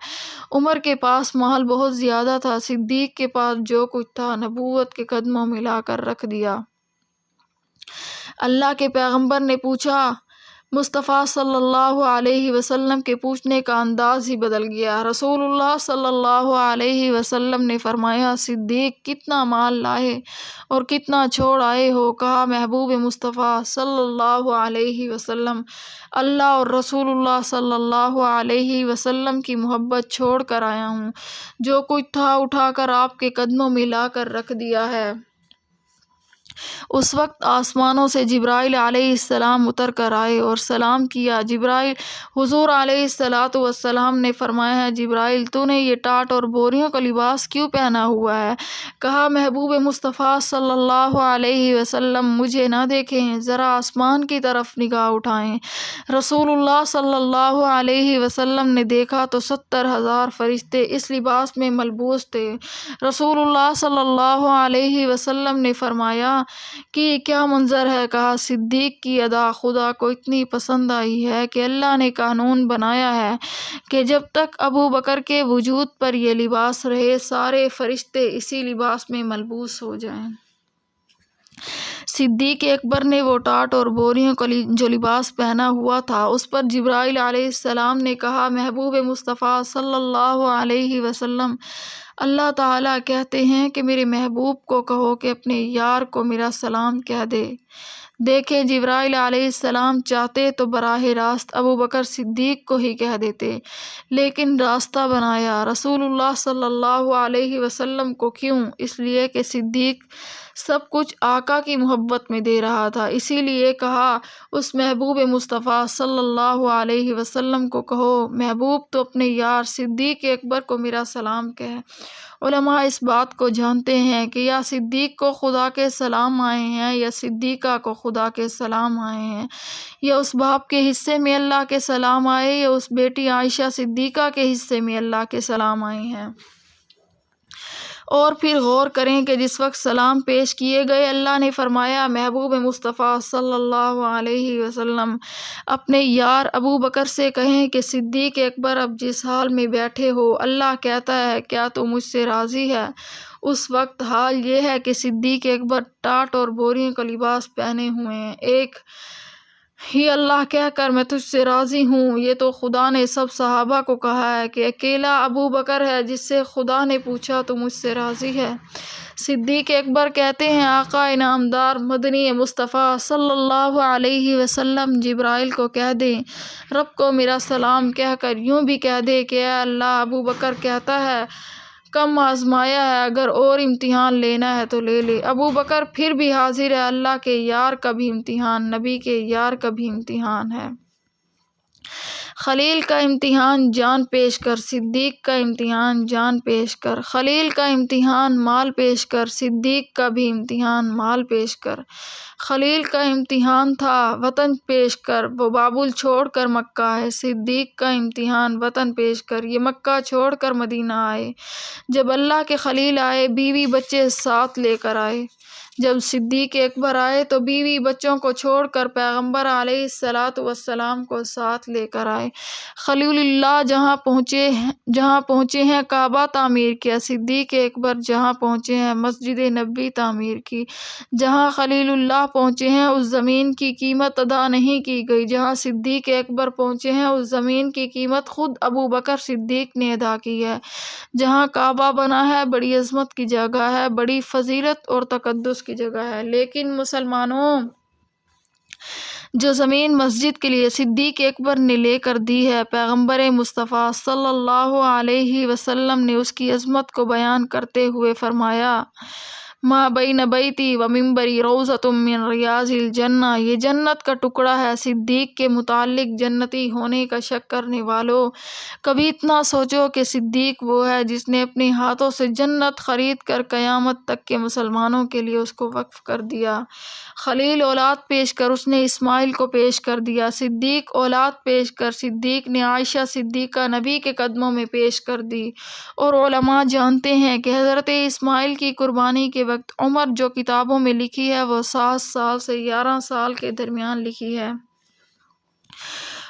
عمر کے پاس مال بہت زیادہ تھا، صدیق کے پاس جو کچھ تھا نبوت کے قدموں میں لا کر رکھ دیا۔ اللہ کے پیغمبر نے پوچھا، مصطفیٰ صلی اللہ علیہ وسلم کے پوچھنے کا انداز ہی بدل گیا۔ رسول اللہ صلی اللہ علیہ وسلم نے فرمایا صدیق کتنا مال لائے اور کتنا چھوڑ آئے ہو؟ کہا محبوب مصطفیٰ صلی اللہ علیہ وسلم، اللہ اور رسول اللہ صلی اللہ علیہ وسلم کی محبت چھوڑ کر آیا ہوں، جو کچھ تھا اٹھا کر آپ کے قدموں میں لا کر رکھ دیا ہے۔ اس وقت آسمانوں سے جبرائیل علیہ السلام اتر کر آئے اور سلام کیا۔ جبرائیل حضور علیہ الصلاۃ والسلام نے فرمایا جبرائیل تو نے یہ ٹاٹ اور بوریوں کا لباس کیوں پہنا ہوا ہے؟ کہا محبوب مصطفیٰ صلی اللہ علیہ وسلم مجھے نہ دیکھیں، ذرا آسمان کی طرف نگاہ اٹھائیں۔ رسول اللہ صلی اللہ علیہ وسلم نے دیکھا تو 70,000 فرشتے اس لباس میں ملبوس تھے۔ رسول اللہ صلی اللہ علیہ وسلم نے فرمایا کہ یہ کیا منظر ہے؟ کہا صدیق کی ادا خدا کو اتنی پسند آئی ہے کہ اللہ نے قانون بنایا ہے کہ جب تک ابو بکر کے وجود پر یہ لباس رہے سارے فرشتے اسی لباس میں ملبوس ہو جائیں۔ صدیق اکبر نے وہ ٹاٹ اور بوریوں کا جو لباس پہنا ہوا تھا اس پر جبرائیل علیہ السلام نے کہا، محبوب مصطفیٰ صلی اللہ علیہ وسلم، اللہ تعالیٰ کہتے ہیں کہ میرے محبوب کو کہو کہ اپنے یار کو میرا سلام کہہ دے۔ دیکھیں، جبرائیل علیہ السلام چاہتے تو براہ راست ابوبکر صدیق کو ہی کہہ دیتے، لیکن راستہ بنایا رسول اللہ صلی اللہ علیہ وسلم کو۔ کیوں؟ اس لیے کہ صدیق سب کچھ آقا کی محبت میں دے رہا تھا، اسی لیے کہا اس محبوب مصطفیٰ صلی اللہ علیہ وسلم کو کہو، محبوب تو اپنے یار صدیق اکبر کو میرا سلام کہے۔ علماء اس بات کو جانتے ہیں کہ یا صدیق کو خدا کے سلام آئے ہیں یا صدیقہ کو خدا کے سلام آئے ہیں، یا اس باپ کے حصے میں اللہ کے سلام آئے یا اس بیٹی عائشہ صدیقہ کے حصے میں اللہ کے سلام آئے ہیں۔ اور پھر غور کریں کہ جس وقت سلام پیش کیے گئے اللہ نے فرمایا، محبوب مصطفیٰ صلی اللہ علیہ وسلم اپنے یار ابوبکر سے کہیں کہ صدیق اکبر اب جس حال میں بیٹھے ہو اللہ کہتا ہے کیا تو مجھ سے راضی ہے؟ اس وقت حال یہ ہے کہ صدیق اکبر ٹاٹ اور بوریوں کا لباس پہنے ہوئے ہیں۔ ایک ہی اللہ کہہ کر میں تجھ سے راضی ہوں، یہ تو خدا نے سب صحابہ کو کہا ہے کہ اکیلا ابوبکر ہے جس سے خدا نے پوچھا تو مجھ سے راضی ہے۔ صدیق اکبر کہتے ہیں، آقا انعامدار مدنی مصطفیٰ صلی اللہ علیہ وسلم جبرائیل کو کہہ دیں رب کو میرا سلام کہہ کر یوں بھی کہہ دے کہ اے اللہ، ابوبکر کہتا ہے کم آزمایا ہے، اگر اور امتحان لینا ہے تو لے لے۔ ابوبکر پھر بھی حاضر ہے، اللہ کے یار کا بھی امتحان، نبی کے یار کا بھی امتحان ہے۔ خلیل کا امتحان جان پیش کر، صدیق کا امتحان جان پیش کر۔ خلیل کا امتحان مال پیش کر، صدیق کا بھی امتحان مال پیش کر۔ خلیل کا امتحان تھا وطن پیش کر، وہ بابل چھوڑ کر مکہ ہے۔ صدیق کا امتحان وطن پیش کر، یہ مکہ چھوڑ کر مدینہ آئے۔ جب اللہ کے خلیل آئے بیوی بچے ساتھ لے کر آئے، جب صدیق اکبر آئے تو بیوی بچوں کو چھوڑ کر پیغمبر علیہ السلام کو ساتھ لے کر آئے۔ خلیل اللہ جہاں پہنچے ہیں کعبہ تعمیر کیا، صدیق اکبر جہاں پہنچے ہیں مسجد نبوی تعمیر کی۔ جہاں خلیل اللہ پہنچے ہیں اس زمین کی قیمت ادا نہیں کی گئی، جہاں صدیق اکبر پہنچے ہیں اس زمین کی قیمت خود ابوبکر صدیق نے ادا کی ہے۔ جہاں کعبہ بنا ہے بڑی عظمت کی جگہ ہے، بڑی فضیلت اور تقدس کی جگہ ہے، لیکن مسلمانوں جو زمین مسجد کے لیے صدیق اکبر نے لے کر دی ہے، پیغمبر مصطفیٰ صلی اللہ علیہ وسلم نے اس کی عظمت کو بیان کرتے ہوئے فرمایا، ما بین بیتی و منبری روضۃ من ریاض الجنہ، یہ جنت کا ٹکڑا ہے۔ صدیق کے متعلق جنتی ہونے کا شک کرنے والوں، کبھی اتنا سوچو کہ صدیق وہ ہے جس نے اپنے ہاتھوں سے جنت خرید کر قیامت تک کے مسلمانوں کے لیے اس کو وقف کر دیا۔ خلیل اولاد پیش کر اس نے اسماعیل کو پیش کر دیا۔ صدیق اولاد پیش کر، صدیق نے عائشہ صدیقہ نبی کے قدموں میں پیش کر دی۔ اور علماء جانتے ہیں کہ حضرت اسماعیل کی قربانی کے وقت عمر جو کتابوں میں لکھی ہے وہ 7 سال سے 11 سال کے درمیان لکھی ہے،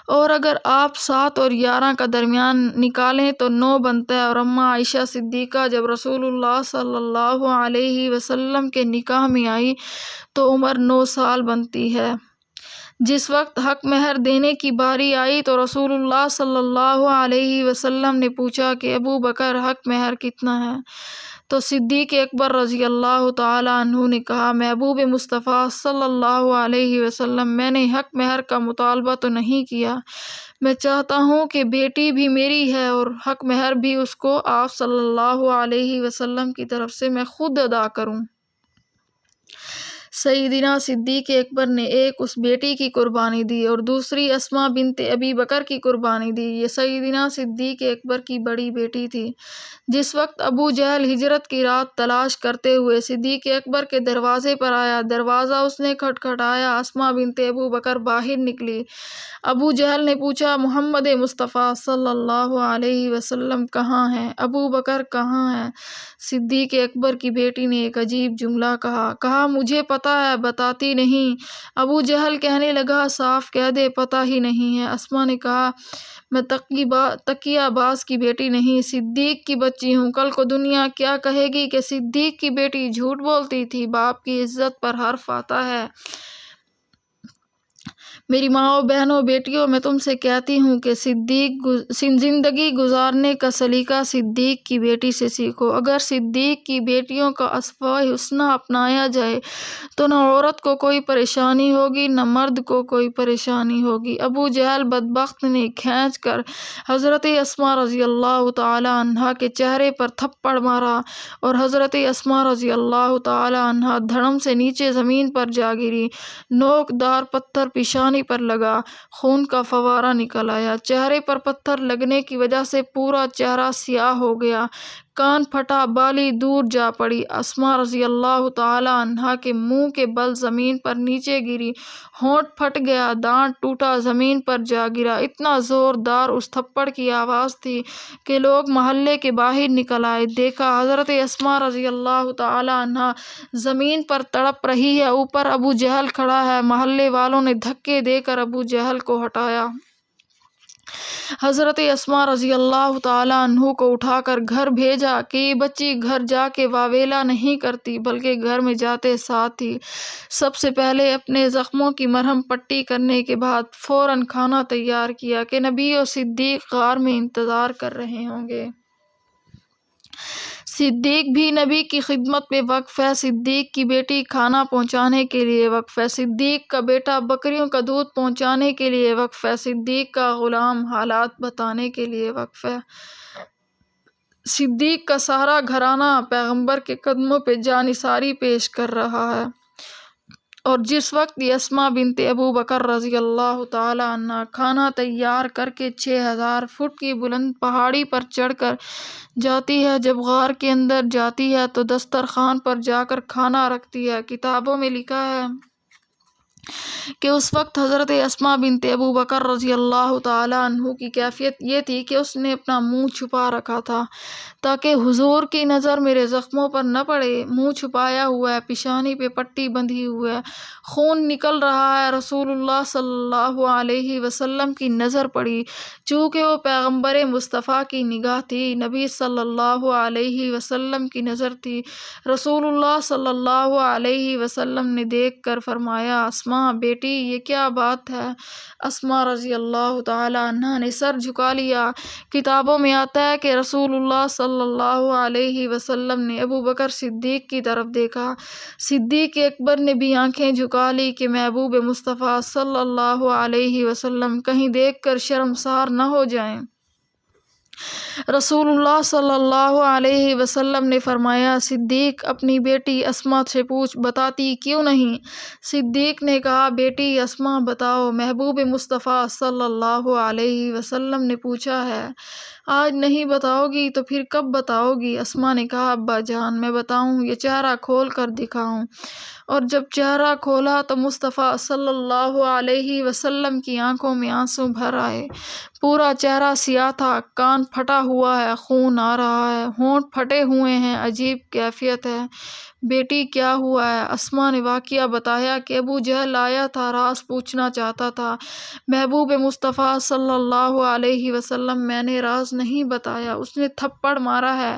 اور اگر آپ 7 اور 11 کا درمیان نکالیں تو 9 بنتا ہے۔ اور اماں عائشہ صدیقہ جب رسول اللہ صلی اللہ علیہ وسلم کے نکاح میں آئی تو عمر 9 سال بنتی ہے۔ جس وقت حق مہر دینے کی باری آئی تو رسول اللہ صلی اللہ علیہ وسلم نے پوچھا کہ ابو بکر حق مہر کتنا ہے؟ تو صدیق اکبر رضی اللہ تعالیٰ عنہ نے کہا، محبوب مصطفیٰ صلی اللہ علیہ وسلم، میں نے حق مہر کا مطالبہ تو نہیں کیا، میں چاہتا ہوں کہ بیٹی بھی میری ہے اور حق مہر بھی اس کو آپ صلی اللہ علیہ وسلم کی طرف سے میں خود ادا کروں۔ سیدنا صدیق اکبر نے ایک اس بیٹی کی قربانی دی اور دوسری اسماء بنت ابی بکر کی قربانی دی۔ یہ سیدنا صدیق اکبر کی بڑی بیٹی تھی۔ جس وقت ابو جہل ہجرت کی رات تلاش کرتے ہوئے صدیق اکبر کے دروازے پر آیا، دروازہ اس نے کھٹکھٹایا، اسماء بنت ابو بکر باہر نکلی۔ ابو جہل نے پوچھا، محمد مصطفیٰ صلی اللہ علیہ وسلم کہاں ہیں؟ ابو بکر کہاں ہیں؟ صدیق اکبر کی بیٹی نے ایک عجیب جملہ کہا، مجھے پتہ پتہ ہے بتاتی نہیں۔ ابو جہل کہنے لگا صاف کہہ دے پتہ ہی نہیں ہے۔ اسما نے کہا میں تقیہ باز کی بیٹی نہیں، صدیق کی بچی ہوں۔ کل کو دنیا کیا کہے گی کہ صدیق کی بیٹی جھوٹ بولتی تھی۔ باپ کی عزت پر حرف آتا ہے۔ میری ماؤں بہنوں بیٹیوں، میں تم سے کہتی ہوں کہ زندگی گزارنے کا سلیقہ صدیق کی بیٹی سے سیکھو۔ اگر صدیق کی بیٹیوں کا اسوہ حسنہ اپنایا جائے تو نہ عورت کو کوئی پریشانی ہوگی نہ مرد کو کوئی پریشانی ہوگی۔ ابو جہل بدبخت نے کھینچ کر حضرت اسما رضی اللہ تعالی عنہا کے چہرے پر تھپڑ مارا اور حضرت اسما رضی اللہ تعالی عنہا دھڑم سے نیچے زمین پر جا گری۔ نوک دار پتھر پیشانی پر لگا، خون کا فوارہ نکل آیا۔ چہرے پر پتھر لگنے کی وجہ سے پورا چہرہ سیاہ ہو گیا، کان پھٹا، بالی دور جا پڑی۔ اسما رضی اللہ تعالی عنہا کے منہ کے بل زمین پر نیچے گری، ہونٹ پھٹ گیا، دانت ٹوٹا، زمین پر جا گرا۔ اتنا زوردار اس تھپڑ کی آواز تھی کہ لوگ محلے کے باہر نکل آئے۔ دیکھا حضرت اسما رضی اللہ تعالی عنہا زمین پر تڑپ رہی ہے، اوپر ابو جہل کھڑا ہے۔ محلے والوں نے دھکے دے کر ابو جہل کو ہٹایا۔ حضرت اسما رضی اللہ تعالی عنہ کو اٹھا کر گھر بھیجا کہ یہ بچی گھر جا کے واویلا نہیں کرتی بلکہ گھر میں جاتے ساتھ ہی سب سے پہلے اپنے زخموں کی مرہم پٹی کرنے کے بعد فوراً کھانا تیار کیا کہ نبی و صدیق غار میں انتظار کر رہے ہوں گے۔ صدیق بھی نبی کی خدمت میں وقف ہے، صدیق کی بیٹی کھانا پہنچانے کے لیے وقف ہے، صدیق کا بیٹا بکریوں کا دودھ پہنچانے کے لیے وقف ہے، صدیق کا غلام حالات بتانے کے لیے وقف ہے۔ صدیق کا سارا گھرانہ پیغمبر کے قدموں پہ جانثاری پیش کر رہا ہے۔ اور جس وقت یہ اسما بنت ابو بکر رضی اللہ تعالی عنہ کھانا تیار کر کے 6000 فٹ کی بلند پہاڑی پر چڑھ کر جاتی ہے، جب غار کے اندر جاتی ہے تو دسترخوان پر جا کر کھانا رکھتی ہے۔ کتابوں میں لکھا ہے کہ اس وقت حضرت اسما بنت ابو بکر رضی اللہ تعالی عنہ کی کیفیت یہ تھی کہ اس نے اپنا منہ چھپا رکھا تھا تاکہ حضور کی نظر میرے زخموں پر نہ پڑے۔ منہ چھپایا ہوا ہے، پیشانی پہ پٹی بندھی ہوئی ہے، خون نکل رہا ہے۔ رسول اللہ صلی اللہ علیہ وسلم کی نظر پڑی، چونکہ وہ پیغمبر مصطفیٰ کی نگاہ تھی، نبی صلی اللہ علیہ وسلم کی نظر تھی۔ رسول اللہ صلی اللہ علیہ وسلم نے دیکھ کر فرمایا اسما بیٹی یہ کیا بات ہے؟ اسما رضی اللہ تعالی عنہا نے سر جھکا لیا۔ کتابوں میں آتا ہے کہ رسول اللہ صلی اللہ علیہ وسلم نے ابو بکر صدیق کی طرف دیکھا، صدیق اکبر نے بھی آنکھیں جھکا لی کہ محبوب مصطفیٰ صلی اللہ علیہ وسلم کہیں دیکھ کر شرمسار نہ ہو جائیں۔ رسول اللہ صلی اللہ علیہ وسلم نے فرمایا صدیق اپنی بیٹی اسما سے پوچھ بتاتی کیوں نہیں؟ صدیق نے کہا بیٹی اسما بتاؤ، محبوب مصطفیٰ صلی اللہ علیہ وسلم نے پوچھا ہے۔ آج نہیں بتاؤ گی تو پھر کب بتاؤ گی؟ اسما نے کہا ابا جان میں بتاؤں، یہ چہرہ کھول کر دکھاؤں؟ اور جب چہرہ کھولا تو مصطفیٰ صلی اللہ علیہ وسلم کی آنکھوں میں آنسو بھر آئے، پورا چہرہ سیاہ تھا، کان پھٹا ہوا ہے، خون آ رہا ہے، ہونٹ پھٹے ہوئے ہیں، عجیب کیفیت ہے۔ بیٹی کیا ہوا ہے؟ اسما نے واقعہ بتایا کہ ابو جہل آیا تھا، راز پوچھنا چاہتا تھا۔ محبوب مصطفیٰ صلی اللہ علیہ وسلم میں نے راز نہیں بتایا، اس نے تھپڑ مارا ہے،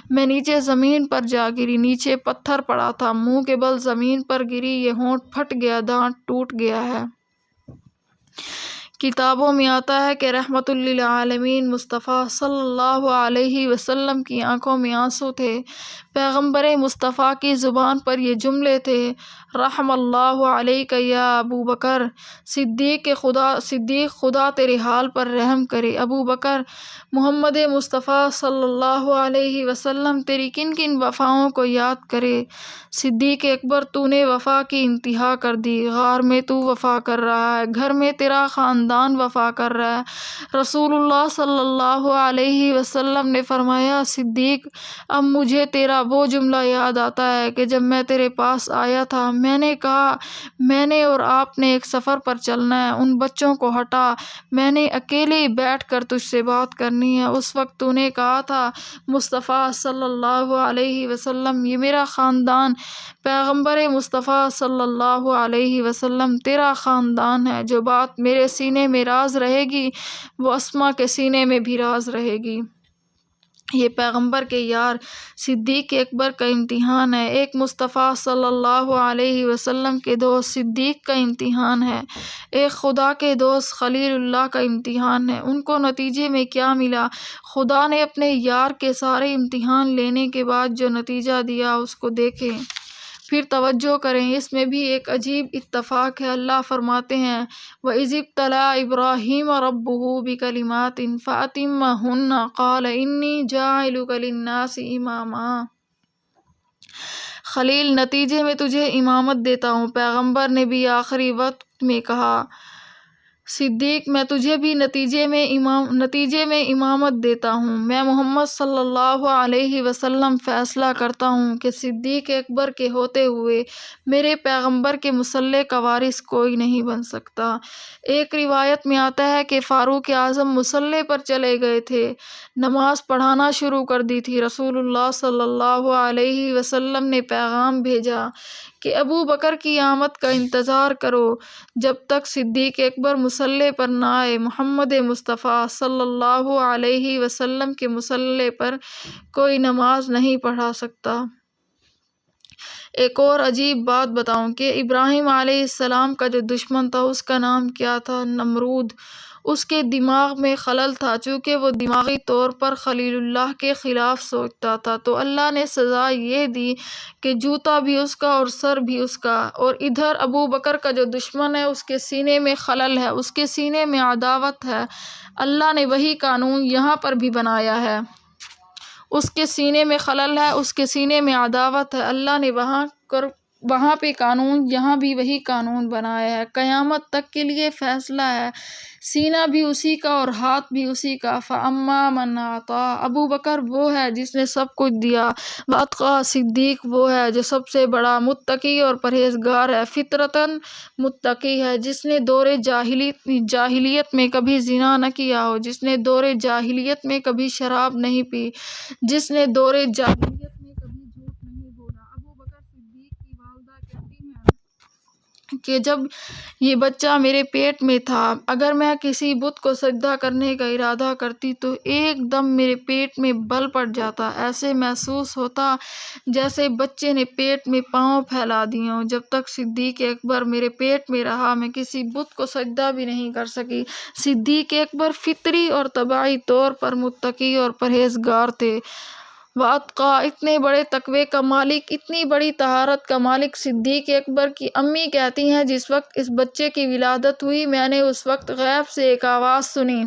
میں نیچے زمین پر جا گری، نیچے پتھر پڑا تھا، منہ کے بل زمین پر گری، یہ ہونٹ پھٹ گیا، دانت ٹوٹ گیا ہے۔ کتابوں میں آتا ہے کہ رحمت للعالمین مصطفیٰ صلی اللہ علیہ وسلم کی آنکھوں میں آنسو تھے۔ پیغمبر مصطفیٰ کی زبان پر یہ جملے تھے رحم اللہ علیک یا ابو بکر، صدیق خدا تیرے حال پر رحم کرے۔ ابو بکر، محمد مصطفیٰ صلی اللہ علیہ وسلم تیری کن کن وفاؤں کو یاد کرے۔ صدیق اکبر تو نے وفا کی انتہا کر دی، غار میں تو وفا کر رہا ہے، گھر میں تیرا خاندان وفا کر رہا ہے۔ رسول اللہ صلی اللہ علیہ وسلم نے فرمایا صدیق اب مجھے تیرا وہ جملہ یاد آتا ہے کہ جب میں تیرے پاس آیا تھا میں نے کہا میں نے اور آپ نے ایک سفر پر چلنا ہے، ان بچوں کو ہٹا، میں نے اکیلے بیٹھ کر تجھ سے بات کرنی ہے۔ اس وقت تو نے کہا تھا مصطفیٰ صلی اللہ علیہ وسلم، یہ میرا خاندان، پیغمبر مصطفیٰ صلی اللہ علیہ وسلم تیرا خاندان ہے۔ جو بات میرے سینے میں راز رہے گی وہ اسما کے سینے میں بھی راز رہے گی۔ یہ پیغمبر کے یار صدیق اکبر کا امتحان ہے، ایک مصطفیٰ صلی اللہ علیہ وسلم کے دوست صدیق کا امتحان ہے، ایک خدا کے دوست خلیل اللہ کا امتحان ہے۔ ان کو نتیجے میں کیا ملا؟ خدا نے اپنے یار کے سارے امتحان لینے کے بعد جو نتیجہ دیا اس کو دیکھیں، پھر توجہ کریں، اس میں بھی ایک عجیب اتفاق ہے۔ اللہ فرماتے ہیں وَإِذِ ابْتَلَىٰ إِبْرَاهِيمَ رَبُّهُ بِكَلِمَاتٍ فَأَتَمَّهُنَّ قَالَ إِنِّي جَاعِلُكَ لِلنَّاسِ إِمَامًا۔ خلیل، نتیجے میں تجھے امامت دیتا ہوں۔ پیغمبر نے بھی آخری وقت میں کہا صدیق، میں تجھے بھی نتیجے میں امامت دیتا ہوں۔ میں محمد صلی اللہ علیہ وسلم فیصلہ کرتا ہوں کہ صدیق اکبر کے ہوتے ہوئے میرے پیغمبر کے مصلح کا وارث کوئی نہیں بن سکتا۔ ایک روایت میں آتا ہے کہ فاروق اعظم مصلح پر چلے گئے تھے، نماز پڑھانا شروع کر دی تھی۔ رسول اللہ صلی اللہ علیہ وسلم نے پیغام بھیجا کہ ابو بکر کی آمد کا انتظار کرو جب تک صدیق اکبر مصلح پر نہ آئے۔ محمد مصطفیٰ صلی اللہ علیہ وسلم کے مصلح پر کوئی نماز نہیں پڑھا سکتا۔ ایک اور عجیب بات بتاؤں کہ ابراہیم علیہ السلام کا جو دشمن تھا اس کا نام کیا تھا؟ نمرود۔ اس کے دماغ میں خلل تھا، چونکہ وہ دماغی طور پر خلیل اللہ کے خلاف سوچتا تھا، تو اللہ نے سزا یہ دی کہ جوتا بھی اس کا اور سر بھی اس کا۔ اور ادھر ابو بکر کا جو دشمن ہے اس کے سینے میں خلل ہے، اس کے سینے میں عداوت ہے۔ اللہ نے وہی قانون یہاں پر بھی بنایا ہے، اس کے سینے میں خلل ہے، اس کے سینے میں عداوت ہے۔ اللہ نے وہاں پہ قانون، یہاں بھی وہی قانون بنایا ہے، قیامت تک کے لیے فیصلہ ہے۔ سینہ بھی اسی کا اور ہاتھ بھی اسی کا۔ فَأَمَّا مَنْ أَعْطَىٰ، ابو بکر وہ ہے جس نے سب کچھ دیا۔ وَأَتْقَىٰ، صدیق وہ ہے جو سب سے بڑا متقی اور پرہیزگار ہے، فطرتاً متقی ہے، جس نے دور جاہلیت میں کبھی زنا نہ کیا ہو، جس نے دور جاہلیت میں کبھی شراب نہیں پی، جس نے دور جاہلیت میں کبھی جھوٹ نہیں بولا۔ ابو بکر صدیق کی والدہ کہتی ہیں کہ جب یہ بچہ میرے پیٹ میں تھا، اگر میں کسی بت کو سجدہ کرنے کا ارادہ کرتی تو ایک دم میرے پیٹ میں بل پڑ جاتا، ایسے محسوس ہوتا جیسے بچے نے پیٹ میں پاؤں پھیلا دیے ہوں۔ جب تک صدیق اکبر میرے پیٹ میں رہا میں کسی بت کو سجدہ بھی نہیں کر سکی۔ صدیق اکبر فطری اور طبعی طور پر متقی اور پرہیزگار تھے۔ وَأَتْقَىٰ، اتنے بڑے تقوی کا مالک، اتنی بڑی طہارت کا مالک صدیق اکبر کی امی کہتی ہیں جس وقت اس بچے کی ولادت ہوئی میں نے اس وقت غیب سے ایک آواز سنی،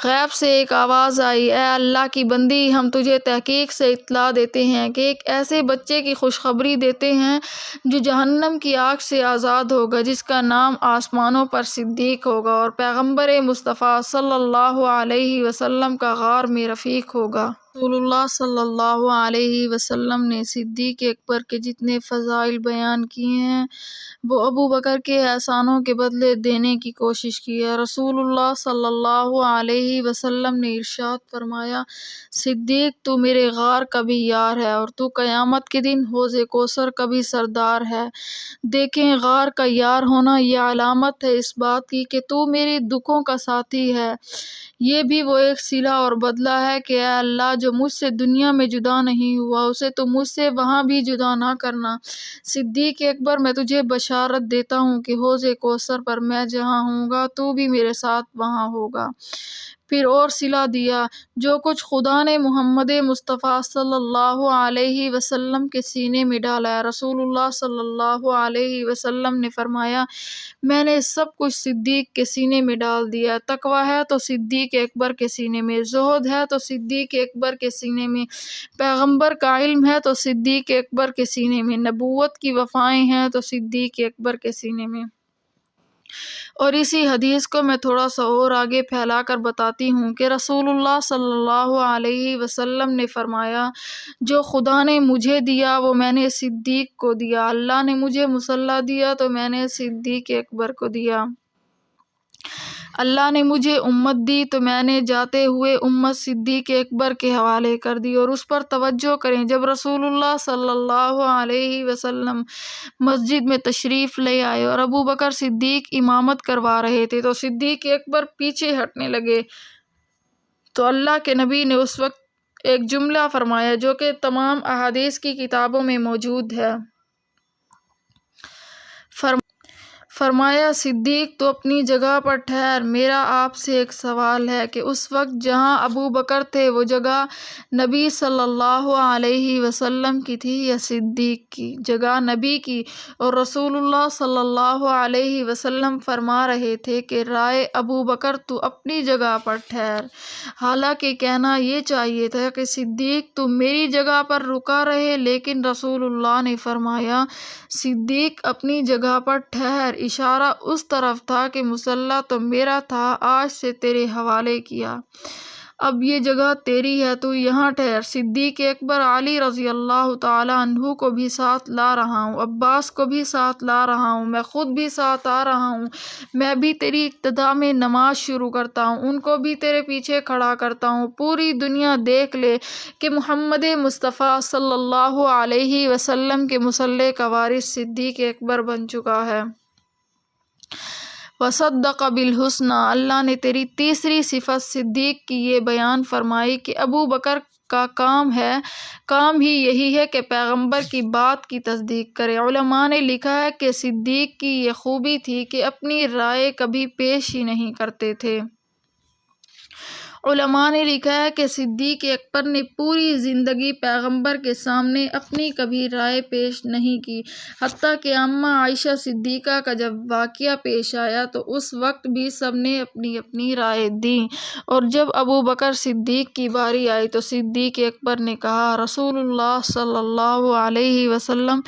غیب سے ایک آواز آئی، اے اللہ کی بندی، ہم تجھے تحقیق سے اطلاع دیتے ہیں کہ ایک ایسے بچے کی خوشخبری دیتے ہیں جو جہنم کی آگ سے آزاد ہوگا، جس کا نام آسمانوں پر صدیق ہوگا اور پیغمبر مصطفیٰ صلی اللہ علیہ وسلم کا غار میں رفیق ہوگا۔ رسول اللہ صلی اللہ علیہ وسلم نے صدیق اکبر کے جتنے فضائل بیان کیے ہیں وہ ابو بکر کے احسانوں کے بدلے دینے کی کوشش کی ہے۔ رسول اللہ صلی اللہ علیہ وسلم نے ارشاد فرمایا صدیق، تو میرے غار کا بھی یار ہے اور تو قیامت کے دن حوض کوثر کا بھی سردار ہے۔ دیکھیں، غار کا یار ہونا یہ علامت ہے اس بات کی کہ تو میرے دکھوں کا ساتھی ہے، یہ بھی وہ ایک صلہ اور بدلہ ہے کہ اے اللہ جو مجھ سے دنیا میں جدا نہیں ہوا اسے تو مجھ سے وہاں بھی جدا نہ کرنا۔ صدیق اکبر، میں تجھے بشارت دیتا ہوں کہ حوض کوثر پر میں جہاں ہوں گا تو بھی میرے ساتھ وہاں ہوگا۔ پھر اور صلہ دیا، جو کچھ خدا نے محمد مصطفیٰ صلی اللہ علیہ وسلم کے سینے میں ڈالا ہے۔ رسول اللہ صلی اللہ علیہ وسلم نے فرمایا میں نے سب کچھ صدیق کے سینے میں ڈال دیا۔ تقویٰ ہے تو صدیق اکبر کے سینے میں، زہد ہے تو صدیق اکبر کے سینے میں، پیغمبر کا علم ہے تو صدیق اکبر کے سینے میں، نبوت کی وفائیں ہیں تو صدیق اکبر کے سینے میں۔ اور اسی حدیث کو میں تھوڑا سا اور آگے پھیلا کر بتاتی ہوں کہ رسول اللہ صلی اللہ علیہ وسلم نے فرمایا، جو خدا نے مجھے دیا وہ میں نے صدیق کو دیا، اللہ نے مجھے مصلی دیا تو میں نے صدیق اکبر کو دیا، اللہ نے مجھے امت دی تو میں نے جاتے ہوئے امت صدیق اکبر کے حوالے کر دی۔ اور اس پر توجہ کریں، جب رسول اللہ صلی اللہ علیہ وسلم مسجد میں تشریف لے آئے اور ابو بکر صدیق امامت کروا رہے تھے تو صدیق اکبر پیچھے ہٹنے لگے، تو اللہ کے نبی نے اس وقت ایک جملہ فرمایا جو کہ تمام احادیث کی کتابوں میں موجود ہے۔ فرمایا، صدیق تو اپنی جگہ پر ٹھہر، میرا آپ سے ایک سوال ہے کہ اس وقت جہاں ابو بکر تھے وہ جگہ نبی صلی اللہ علیہ وسلم کی تھی یا صدیق کی؟ جگہ نبی کی، اور رسول اللہ صلی اللہ علیہ وسلم فرما رہے تھے کہ رائے ابو بکر تو اپنی جگہ پر ٹھہر، حالانکہ کہنا یہ چاہیے تھا کہ صدیق تو میری جگہ پر رکا رہے، لیکن رسول اللہ نے فرمایا صدیق اپنی جگہ پر ٹھہر، اشارہ اس طرف تھا کہ مصلی تو میرا تھا، آج سے تیرے حوالے کیا، اب یہ جگہ تیری ہے، تو یہاں ٹھہر۔ صدیق اکبر علی رضی اللہ تعالیٰ عنہ کو بھی ساتھ لا رہا ہوں، عباس کو بھی ساتھ لا رہا ہوں، میں خود بھی ساتھ آ رہا ہوں، میں بھی تیری ابتدا میں نماز شروع کرتا ہوں، ان کو بھی تیرے پیچھے کھڑا کرتا ہوں، پوری دنیا دیکھ لے کہ محمد مصطفیٰ صلی اللہ علیہ وسلم کے مصلی کا وارث صدیق اکبر بن چکا ہے۔ وصدق بالحسنی، اللہ نے تیری تیسری صفت صدیق کی یہ بیان فرمائی کہ ابو بکر کا کام ہی یہی ہے کہ پیغمبر کی بات کی تصدیق کرے۔ علماء نے لکھا ہے کہ صدیق کی یہ خوبی تھی کہ اپنی رائے کبھی پیش ہی نہیں کرتے تھے۔ علماء نے لکھا ہے کہ صدیق اکبر نے پوری زندگی پیغمبر کے سامنے اپنی کبھی رائے پیش نہیں کی، حتیٰ کہ اماں عائشہ صدیقہ کا جب واقعہ پیش آیا تو اس وقت بھی سب نے اپنی اپنی رائے دی، اور جب ابو بکر صدیق کی باری آئی تو صدیق اکبر نے کہا، رسول اللہ صلی اللہ علیہ وسلم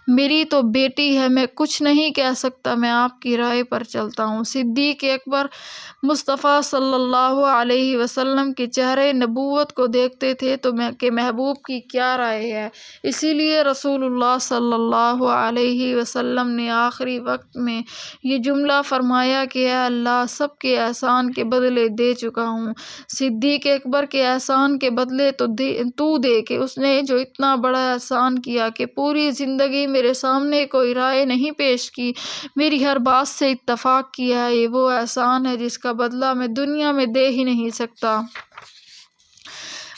میری تو بیٹی ہے، میں کچھ نہیں کہہ سکتا، میں آپ کی رائے پر چلتا ہوں۔ صدیق اکبر مصطفیٰ صلی اللہ علیہ وسلم کے چہرے نبوت کو دیکھتے تھے تو کہ محبوب کی کیا رائے ہے، اسی لیے رسول اللہ صلی اللہ علیہ وسلم نے آخری وقت میں یہ جملہ فرمایا کہ اے اللہ، سب کے احسان کے بدلے دے چکا ہوں، صدیق اکبر کے احسان کے بدلے تو دے کہ اس نے جو اتنا بڑا احسان کیا کہ پوری زندگی میرے سامنے کوئی رائے نہیں پیش کی، میری ہر بات سے اتفاق کیا ہے، یہ وہ احسان ہے جس کا بدلہ میں دنیا میں دے ہی نہیں سکتا۔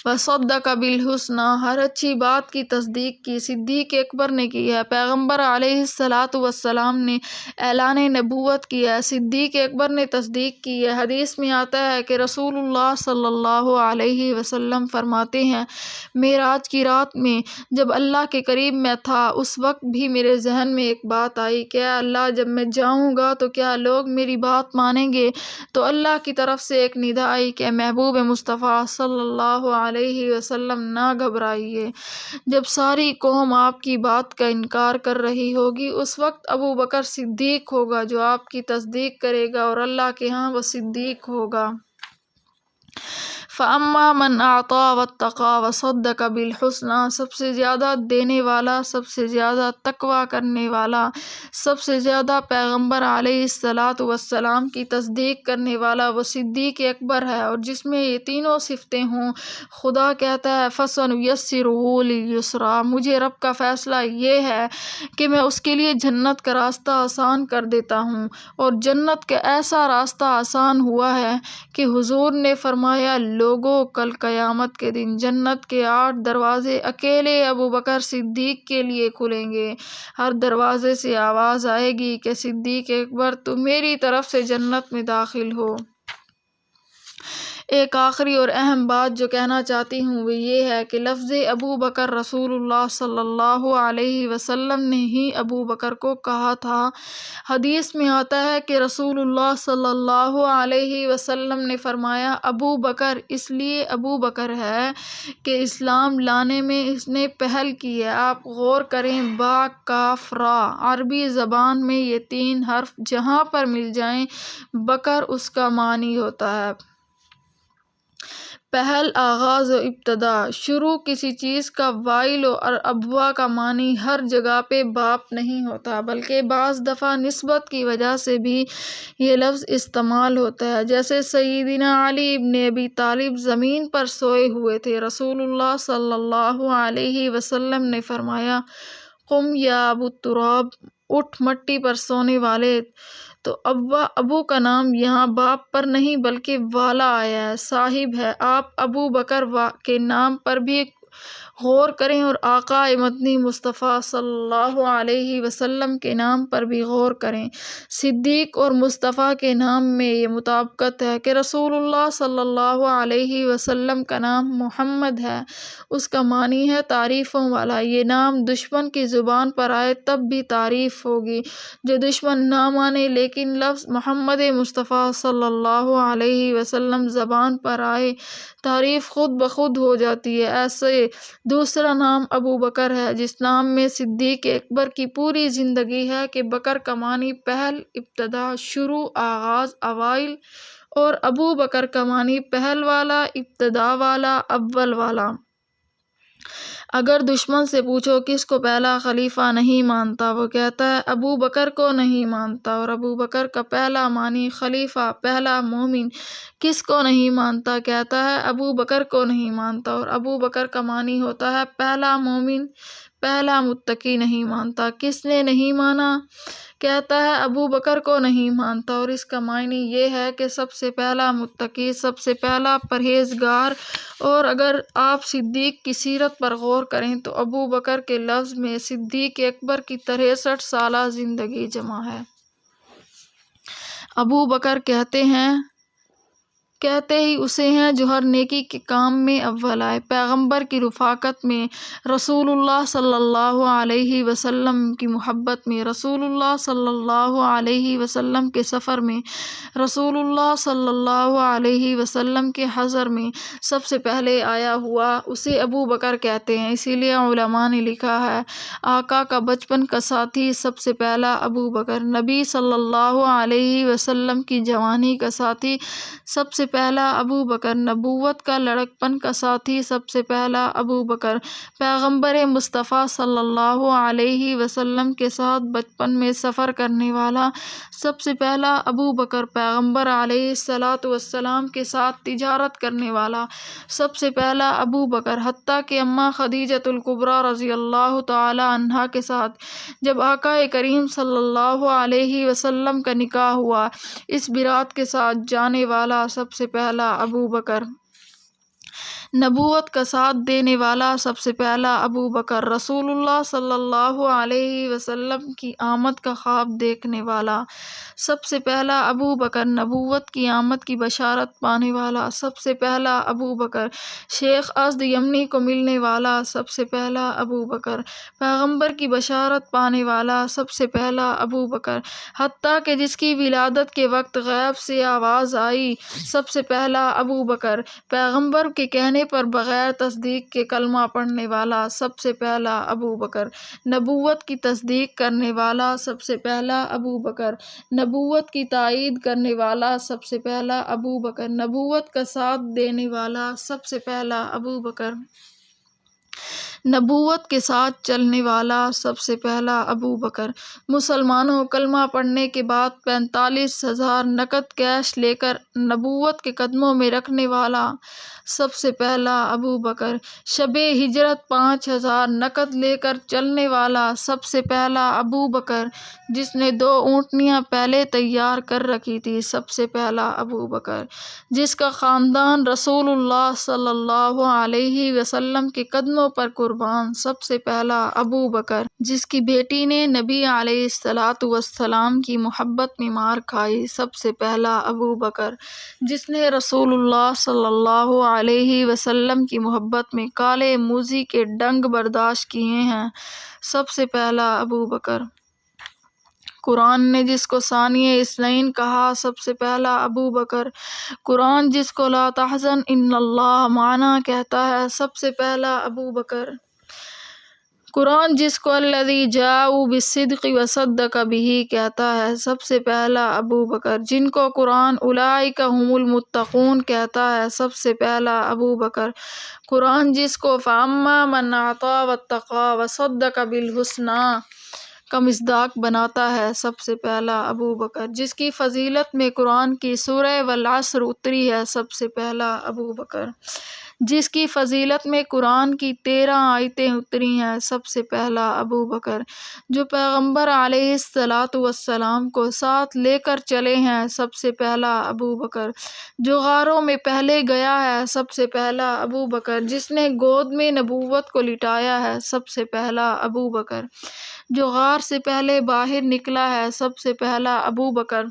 وصدق بالحسنی، ہر اچھی بات کی تصدیق کی صدیق اکبر نے کی ہے۔ پیغمبر علیہ السلام نے اعلان نبوت کیا ہے، صدیق اکبر نے تصدیق کی ہے۔ حدیث میں آتا ہے کہ رسول اللہ صلی اللہ علیہ وسلم فرماتے ہیں، معراج کی رات میں جب اللہ کے قریب میں تھا اس وقت بھی میرے ذہن میں ایک بات آئی کہ اے اللہ، جب میں جاؤں گا تو کیا لوگ میری بات مانیں گے؟ تو اللہ کی طرف سے ایک ندا آئی کہ محبوب مصطفیٰ صلی اللہ علیہ وسلم نہ گھبرائیے، جب ساری قوم آپ کی بات کا انکار کر رہی ہوگی اس وقت ابو بکر صدیق ہوگا جو آپ کی تصدیق کرے گا، اور اللہ کے ہاں وہ صدیق ہوگا۔ فَأَمَّا مَنْ أَعْطَىٰ وَاتَّقَىٰ وَصَدَّقَ بِالْحُسْنَىٰ، سب سے زیادہ دینے والا، سب سے زیادہ تقویٰ کرنے والا، سب سے زیادہ پیغمبر علیہ السلام کی تصدیق کرنے والا وہ صدیق اکبر ہے، اور جس میں یہ تینوں صفتیں ہوں۔ خدا کہتا ہے فَسَنُيَسِّرُهُ لِلْيُسْرَىٰ، مجھے رب کا فیصلہ یہ ہے کہ میں اس کے لیے جنت کا راستہ آسان کر دیتا ہوں، اور جنت کا ایسا راستہ آسان ہوا ہے کہ حضور نے فرمایا، لوگوں، کل قیامت کے دن جنت کے 8 دروازے اکیلے ابو بکر صدیق کے لیے کھلیں گے، ہر دروازے سے آواز آئے گی کہ صدیق اکبر تو میری طرف سے جنت میں داخل ہو۔ ایک آخری اور اہم بات جو کہنا چاہتی ہوں وہ یہ ہے کہ لفظ ابو بکر رسول اللہ صلی اللہ علیہ وسلم نے ہی ابو بکر کو کہا تھا۔ حدیث میں آتا ہے کہ رسول اللہ صلی اللہ علیہ وسلم نے فرمایا، ابو بکر اس لیے ابو بکر ہے کہ اسلام لانے میں اس نے پہل کی ہے۔ آپ غور کریں، با کاف را، عربی زبان میں یہ 3 حرف جہاں پر مل جائیں بکر اس کا معنی ہوتا ہے پہل، آغاز و ابتدا، شروع کسی چیز کا۔ وائل اور ابوا کا معنی ہر جگہ پہ باپ نہیں ہوتا بلکہ بعض دفعہ نسبت کی وجہ سے بھی یہ لفظ استعمال ہوتا ہے، جیسے سیدنا علی ابن ابی طالب زمین پر سوئے ہوئے تھے، رسول اللہ صلی اللہ علیہ وسلم نے فرمایا، قم یا ابو تراب، اٹھ مٹی پر سونے والے۔ تو ابو کا نام یہاں باپ پر نہیں بلکہ والا آیا ہے، صاحب ہے۔ آپ ابو بکر کے نام پر بھی غور کریں اور آقا مدنی مصطفیٰ صلی اللہ علیہ وسلم کے نام پر بھی غور کریں۔ صدیق اور مصطفیٰ کے نام میں یہ مطابقت ہے کہ رسول اللہ صلی اللہ علیہ وسلم کا نام محمد ہے، اس کا معنی ہے تعریفوں والا۔ یہ نام دشمن کی زبان پر آئے تب بھی تعریف ہوگی، جو دشمن نہ مانے، لیکن لفظ محمد مصطفیٰ صلی اللہ علیہ وسلم زبان پر آئے تعریف خود بخود ہو جاتی ہے۔ ایسے دوسرا نام ابو بکر ہے جس نام میں صدیق اکبر کی پوری زندگی ہے کہ بکر کا معنی پہل، ابتدا، شروع، آغاز، اوائل، اور ابو بکر کا معنی پہل والا، ابتدا والا، اول والا۔ اگر دشمن سے پوچھو کس کو پہلا خلیفہ نہیں مانتا، وہ کہتا ہے ابو بکر کو نہیں مانتا، اور ابو بکر کا پہلا معنی خلیفہ، پہلا مومن۔ کس کو نہیں مانتا، کہتا ہے ابو بکر کو نہیں مانتا، اور ابو بکر کا معنی ہوتا ہے پہلا مومن، پہلا متقی نہیں مانتا۔ کس نے نہیں مانا، کہتا ہے ابو بکر کو نہیں مانتا، اور اس کا معنی یہ ہے کہ سب سے پہلا متقی، سب سے پہلا پرہیزگار۔ اور اگر آپ صدیق کی سیرت پر غور کریں تو ابو بکر کے لفظ میں صدیق اکبر کی 63 سالہ زندگی جمع ہے۔ ابو بکر کہتے ہی اسے ہیں جو ہر نیکی کے کام میں اول آئے، پیغمبر کی رفاقت میں، رسول اللہ صلی اللہ علیہ وسلم کی محبت میں، رسول اللہ صلی اللہ علیہ وسلم کے سفر میں، رسول اللہ صلی اللہ علیہ وسلم کے حضر میں سب سے پہلے آیا ہوا، اسے ابو بکر کہتے ہیں۔ اسی لیے علماء نے لکھا ہے، آقا کا بچپن کا ساتھی سب سے پہلا ابو بکر، نبی صلی اللہ علیہ وسلم کی جوانی کا ساتھی سب سے پہلا ابو بکر، نبوت کا لڑکپن کا ساتھی سب سے پہلا ابو بکر، پیغمبر مصطفیٰ صلی اللہ علیہ وسلم کے ساتھ بچپن میں سفر کرنے والا سب سے پہلا ابو بکر، پیغمبر علیہ السلام کے ساتھ تجارت کرنے والا سب سے پہلا ابو بکر، حتیٰ کہ اماں خدیجۃ الکبریٰ رضی اللہ تعالی عنہا کے ساتھ جب آقا کریم صلی اللہ علیہ وسلم کا نکاح ہوا، اس برات کے ساتھ جانے والا سب سے پہلا ابو بکر، نبوت کا ساتھ دینے والا سب سے پہلا ابو بکر، رسول اللہ صلی اللہ علیہ وسلم کی آمد کا خواب دیکھنے والا سب سے پہلا ابو بکر، نبوت کی آمد کی بشارت پانے والا سب سے پہلا ابو بکر، شیخ اسد یمنی کو ملنے والا سب سے پہلا ابو بکر، پیغمبر کی بشارت پانے والا سب سے پہلا ابو بکر، حتیٰ کہ جس کی ولادت کے وقت غیب سے آواز آئی سب سے پہلا ابو بکر، پیغمبر کے کہنے پر بغیر تصدیق کے کلمہ پڑھنے والا سب سے پہلا ابو بکر، نبوت کی تصدیق کرنے والا سب سے پہلا ابو بکر، نبوت کی تائید کرنے والا سب سے پہلا ابو بکر، نبوت کا ساتھ دینے والا سب سے پہلا ابو بکر، نبوت کے ساتھ چلنے والا سب سے پہلا ابو بکر، مسلمانوں کلمہ پڑھنے کے بعد 45,000 نقد کیش لے کر نبوت کے قدموں میں رکھنے والا سب سے پہلا ابو بکر، شب ہجرت 5,000 نقد لے کر چلنے والا سب سے پہلا ابو بکر، جس نے 2 اونٹنیاں پہلے تیار کر رکھی تھی سب سے پہلا ابو بکر، جس کا خاندان رسول اللہ صلی اللہ علیہ وسلم کے قدموں پر قربان قربان سب سے پہلا ابو بکر، جس کی بیٹی نے نبی علیہ السلام کی محبت میں مار کھائی سب سے پہلا ابو بکر، جس نے رسول اللہ صلی اللہ علیہ وسلم کی محبت میں کالے موذی کے ڈنگ برداشت کیے ہیں سب سے پہلا ابو بکر، قرآن نے جس کو ثانی اثنین کہا سب سے پہلا ابو بکر، قرآن جس کو لا تحزن ان اللہ معنا کہتا ہے سب سے پہلا ابو بکر، قرآن جس کو الذی جاءوا بالصدق وصدق بہ کہتا ہے سب سے پہلا ابو بکر، جن کو قرآن اولئک ھم المتقون کہتا ہے سب سے پہلا ابو بکر، قرآن جس کو فاما من اعطی واتقی وصدق بالحسنی کا مصداق بناتا ہے سب سے پہلا ابو بکر، جس کی فضیلت میں قرآن کی سورہ والعصر اتری ہے سب سے پہلا ابو بکر، جس کی فضیلت میں قرآن کی 13 آیتیں اتری ہیں سب سے پہلا ابو بکر، جو پیغمبر علیہ السلام کو ساتھ لے کر چلے ہیں سب سے پہلا ابو بکر، جو غاروں میں پہلے گیا ہے سب سے پہلا ابو بکر، جس نے گود میں نبوت کو لٹایا ہے سب سے پہلا ابو بکر، جو غار سے پہلے باہر نکلا ہے سب سے پہلا ابو بکر،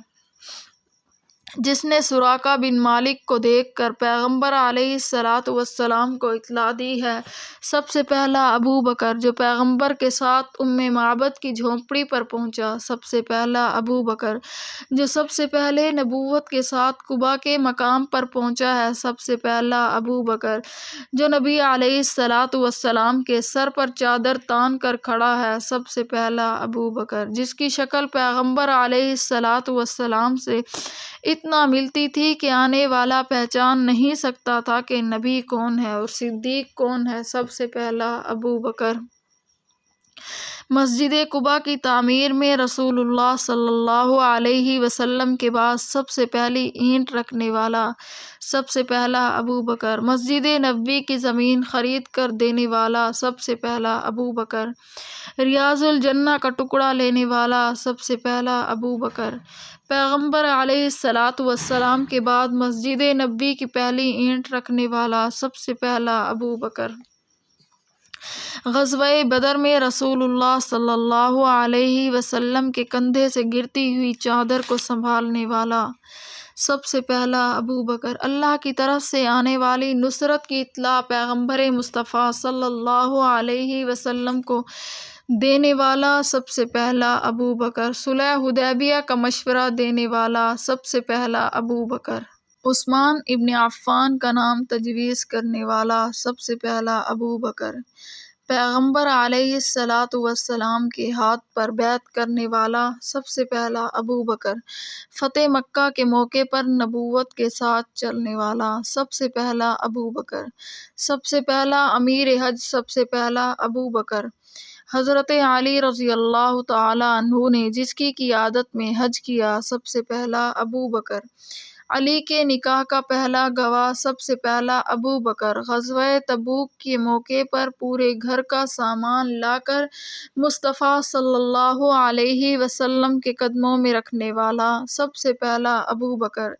جس نے سراقہ بن مالک کو دیکھ کر پیغمبر علیہ السلام کو اطلاع دی ہے سب سے پہلا ابو بکر، جو پیغمبر کے ساتھ معبد کی جھونپڑی پر پہنچا سب سے پہلا ابو بکر، جو سب سے پہلے نبوت کے ساتھ قباء کے مقام پر پہنچا ہے سب سے پہلا ابو بکر، جو نبی علیہ السلام کے سر پر چادر تان کر کھڑا ہے سب سے پہلا ابو بکر، جس کی شکل پیغمبر علیہ السلام سے اتنا ملتی تھی کہ آنے والا پہچان نہیں سکتا تھا کہ نبی کون ہے اور صدیق کون ہے سب سے پہلا ابو بکر، مسجد قباء کی تعمیر میں رسول اللہ صلی اللہ علیہ وسلم کے بعد سب سے پہلی اینٹ رکھنے والا سب سے پہلا ابو بکر، مسجد نبوی کی زمین خرید کر دینے والا سب سے پہلا ابو بکر، ریاض الجنہ کا ٹکڑا لینے والا سب سے پہلا ابو بکر، پیغمبر علیہ السلام کے بعد مسجد نبوی کی پہلی اینٹ رکھنے والا سب سے پہلا ابو بکر، غزوہ بدر میں رسول اللہ صلی اللہ علیہ وسلم کے کندھے سے گرتی ہوئی چادر کو سنبھالنے والا سب سے پہلا ابو بکر، اللہ کی طرف سے آنے والی نصرت کی اطلاع پیغمبر مصطفیٰ صلی اللہ علیہ وسلم کو دینے والا سب سے پہلا ابو بکر، صلح حدیبیہ کا مشورہ دینے والا سب سے پہلا ابو بکر، عثمان ابن عفان کا نام تجویز کرنے والا سب سے پہلا ابو بکر، پیغمبر علیہ السلام کے ہاتھ پر بیعت کرنے والا سب سے پہلا ابو بکر، فتح مکہ کے موقع پر نبوت کے ساتھ چلنے والا سب سے پہلا ابو بکر، سب سے پہلا امیر حج سب سے پہلا ابو بکر، حضرت علی رضی اللہ تعالی عنہ نے جس کی قیادت میں حج کیا سب سے پہلا ابو بکر، علی کے نکاح کا پہلا گواہ سب سے پہلا ابو بکر، غزوہ تبوک کے موقع پر پورے گھر کا سامان لا کر مصطفیٰ صلی اللہ علیہ وسلم کے قدموں میں رکھنے والا سب سے پہلا ابو بکر،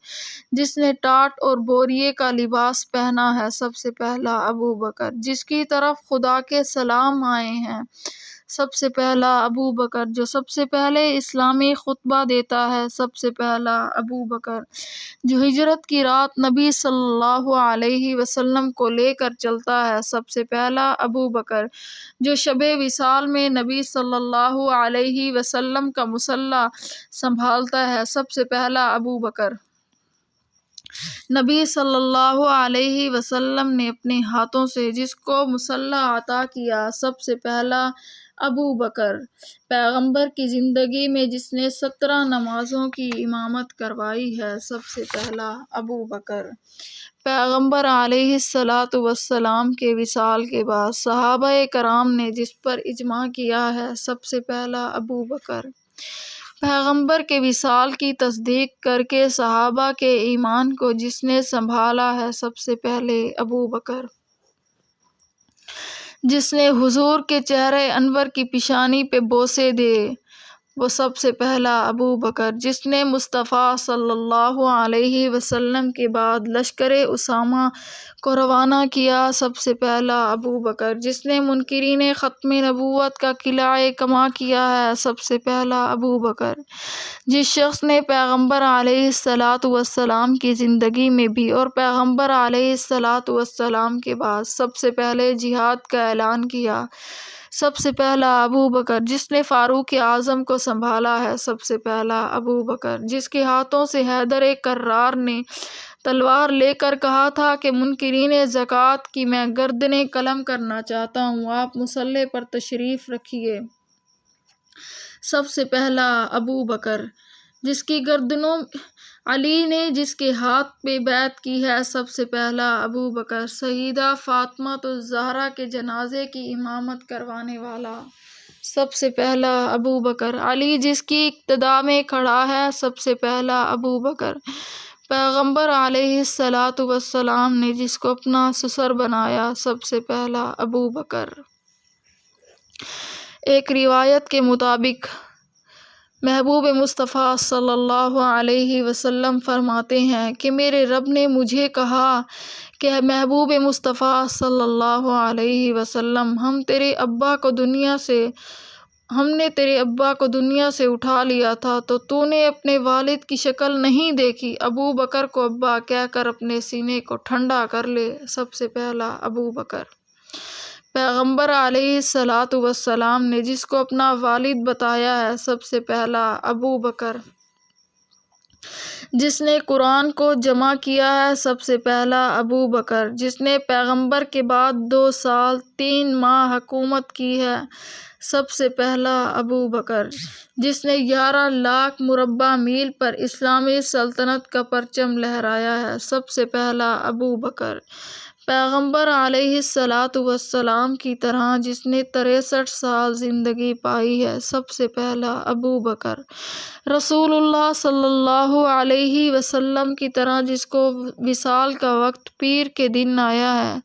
جس نے ٹاٹ اور بوریے کا لباس پہنا ہے سب سے پہلا ابو بکر، جس کی طرف خدا کے سلام آئے ہیں سب سے پہلا ابو بکر، جو سب سے پہلے اسلامی خطبہ دیتا ہے سب سے پہلا ابو بکر، جو ہجرت کی رات نبی صلی اللہ علیہ وسلم کو لے کر چلتا ہے سب سے پہلا ابو بکر، جو شب وصال میں نبی صلی اللہ علیہ وسلم کا مصلی سنبھالتا ہے سب سے پہلا ابو بکر، نبی صلی اللہ علیہ وسلم نے اپنے ہاتھوں سے جس کو مصلی عطا کیا سب سے پہلا ابو بکر، پیغمبر کی زندگی میں جس نے 17 نمازوں کی امامت کروائی ہے سب سے پہلا ابو بکر، پیغمبر علیہ السلام کے وصال کے بعد صحابہ کرام نے جس پر اجماع کیا ہے سب سے پہلا ابو بکر، پیغمبر کے وصال کی تصدیق کر کے صحابہ کے ایمان کو جس نے سنبھالا ہے سب سے پہلے ابو بکر، جس نے حضور کے چہرہ انور کی پیشانی پہ بوسے دے وہ سب سے پہلا ابو بکر جس نے مصطفیٰ صلی اللہ علیہ وسلم کے بعد لشکر اسامہ کو روانہ کیا، سب سے پہلا ابو بکر جس نے منکرین ختم نبوت کا قلعہ کما کیا ہے، سب سے پہلا ابو بکر جس شخص نے پیغمبر علیہ الصلاۃ والسلام کی زندگی میں بھی اور پیغمبر علیہ الصلاۃ والسلام کے بعد سب سے پہلے جہاد کا اعلان کیا، سب سے پہلا ابو بکر جس نے فاروق اعظم کو سنبھالا ہے، سب سے پہلا ابو بکر جس کے ہاتھوں سے حیدر کرار نے تلوار لے کر کہا تھا کہ منکرین زکوٰۃ کی میں گردنیں قلم کرنا چاہتا ہوں، آپ مصلی پر تشریف رکھیے، سب سے پہلا ابو بکر جس کی گردنوں علی نے جس کے ہاتھ پہ بیعت کی ہے، سب سے پہلا ابو بکر سیدہ فاطمہ الزہرا کے جنازے کی امامت کروانے والا، سب سے پہلا ابو بکر علی جس کی اقتداء میں کھڑا ہے، سب سے پہلا ابو بکر پیغمبر علیہ الصلاۃ والسلام نے جس کو اپنا سسر بنایا، سب سے پہلا ابو بکر۔ ایک روایت کے مطابق محبوب مصطفیٰ صلی اللہ علیہ وسلم فرماتے ہیں کہ میرے رب نے مجھے کہا کہ محبوب مصطفیٰ صلی اللہ علیہ وسلم ہم نے تیرے ابا کو دنیا سے اٹھا لیا تھا تو نے اپنے والد کی شکل نہیں دیکھی، ابو بکر کو ابا کہہ کر اپنے سینے کو ٹھنڈا کر لے، سب سے پہلا ابو بکر پیغمبر علیہ الصلاۃ والسلام نے جس کو اپنا والد بتایا ہے، سب سے پہلا ابو بکر جس نے قرآن کو جمع کیا ہے، سب سے پہلا ابو بکر جس نے پیغمبر کے بعد 2 سال 3 ماہ حکومت کی ہے، سب سے پہلا ابو بکر جس نے 11 لاکھ مربع میل پر اسلامی سلطنت کا پرچم لہرایا ہے، سب سے پہلا ابو بکر پیغمبر علیہ الصلاۃ والسلام کی طرح جس نے 63 سال زندگی پائی ہے، سب سے پہلا ابو بکر رسول اللہ صلی اللہ علیہ وسلم کی طرح جس کو وصال کا وقت پیر کے دن آیا ہے،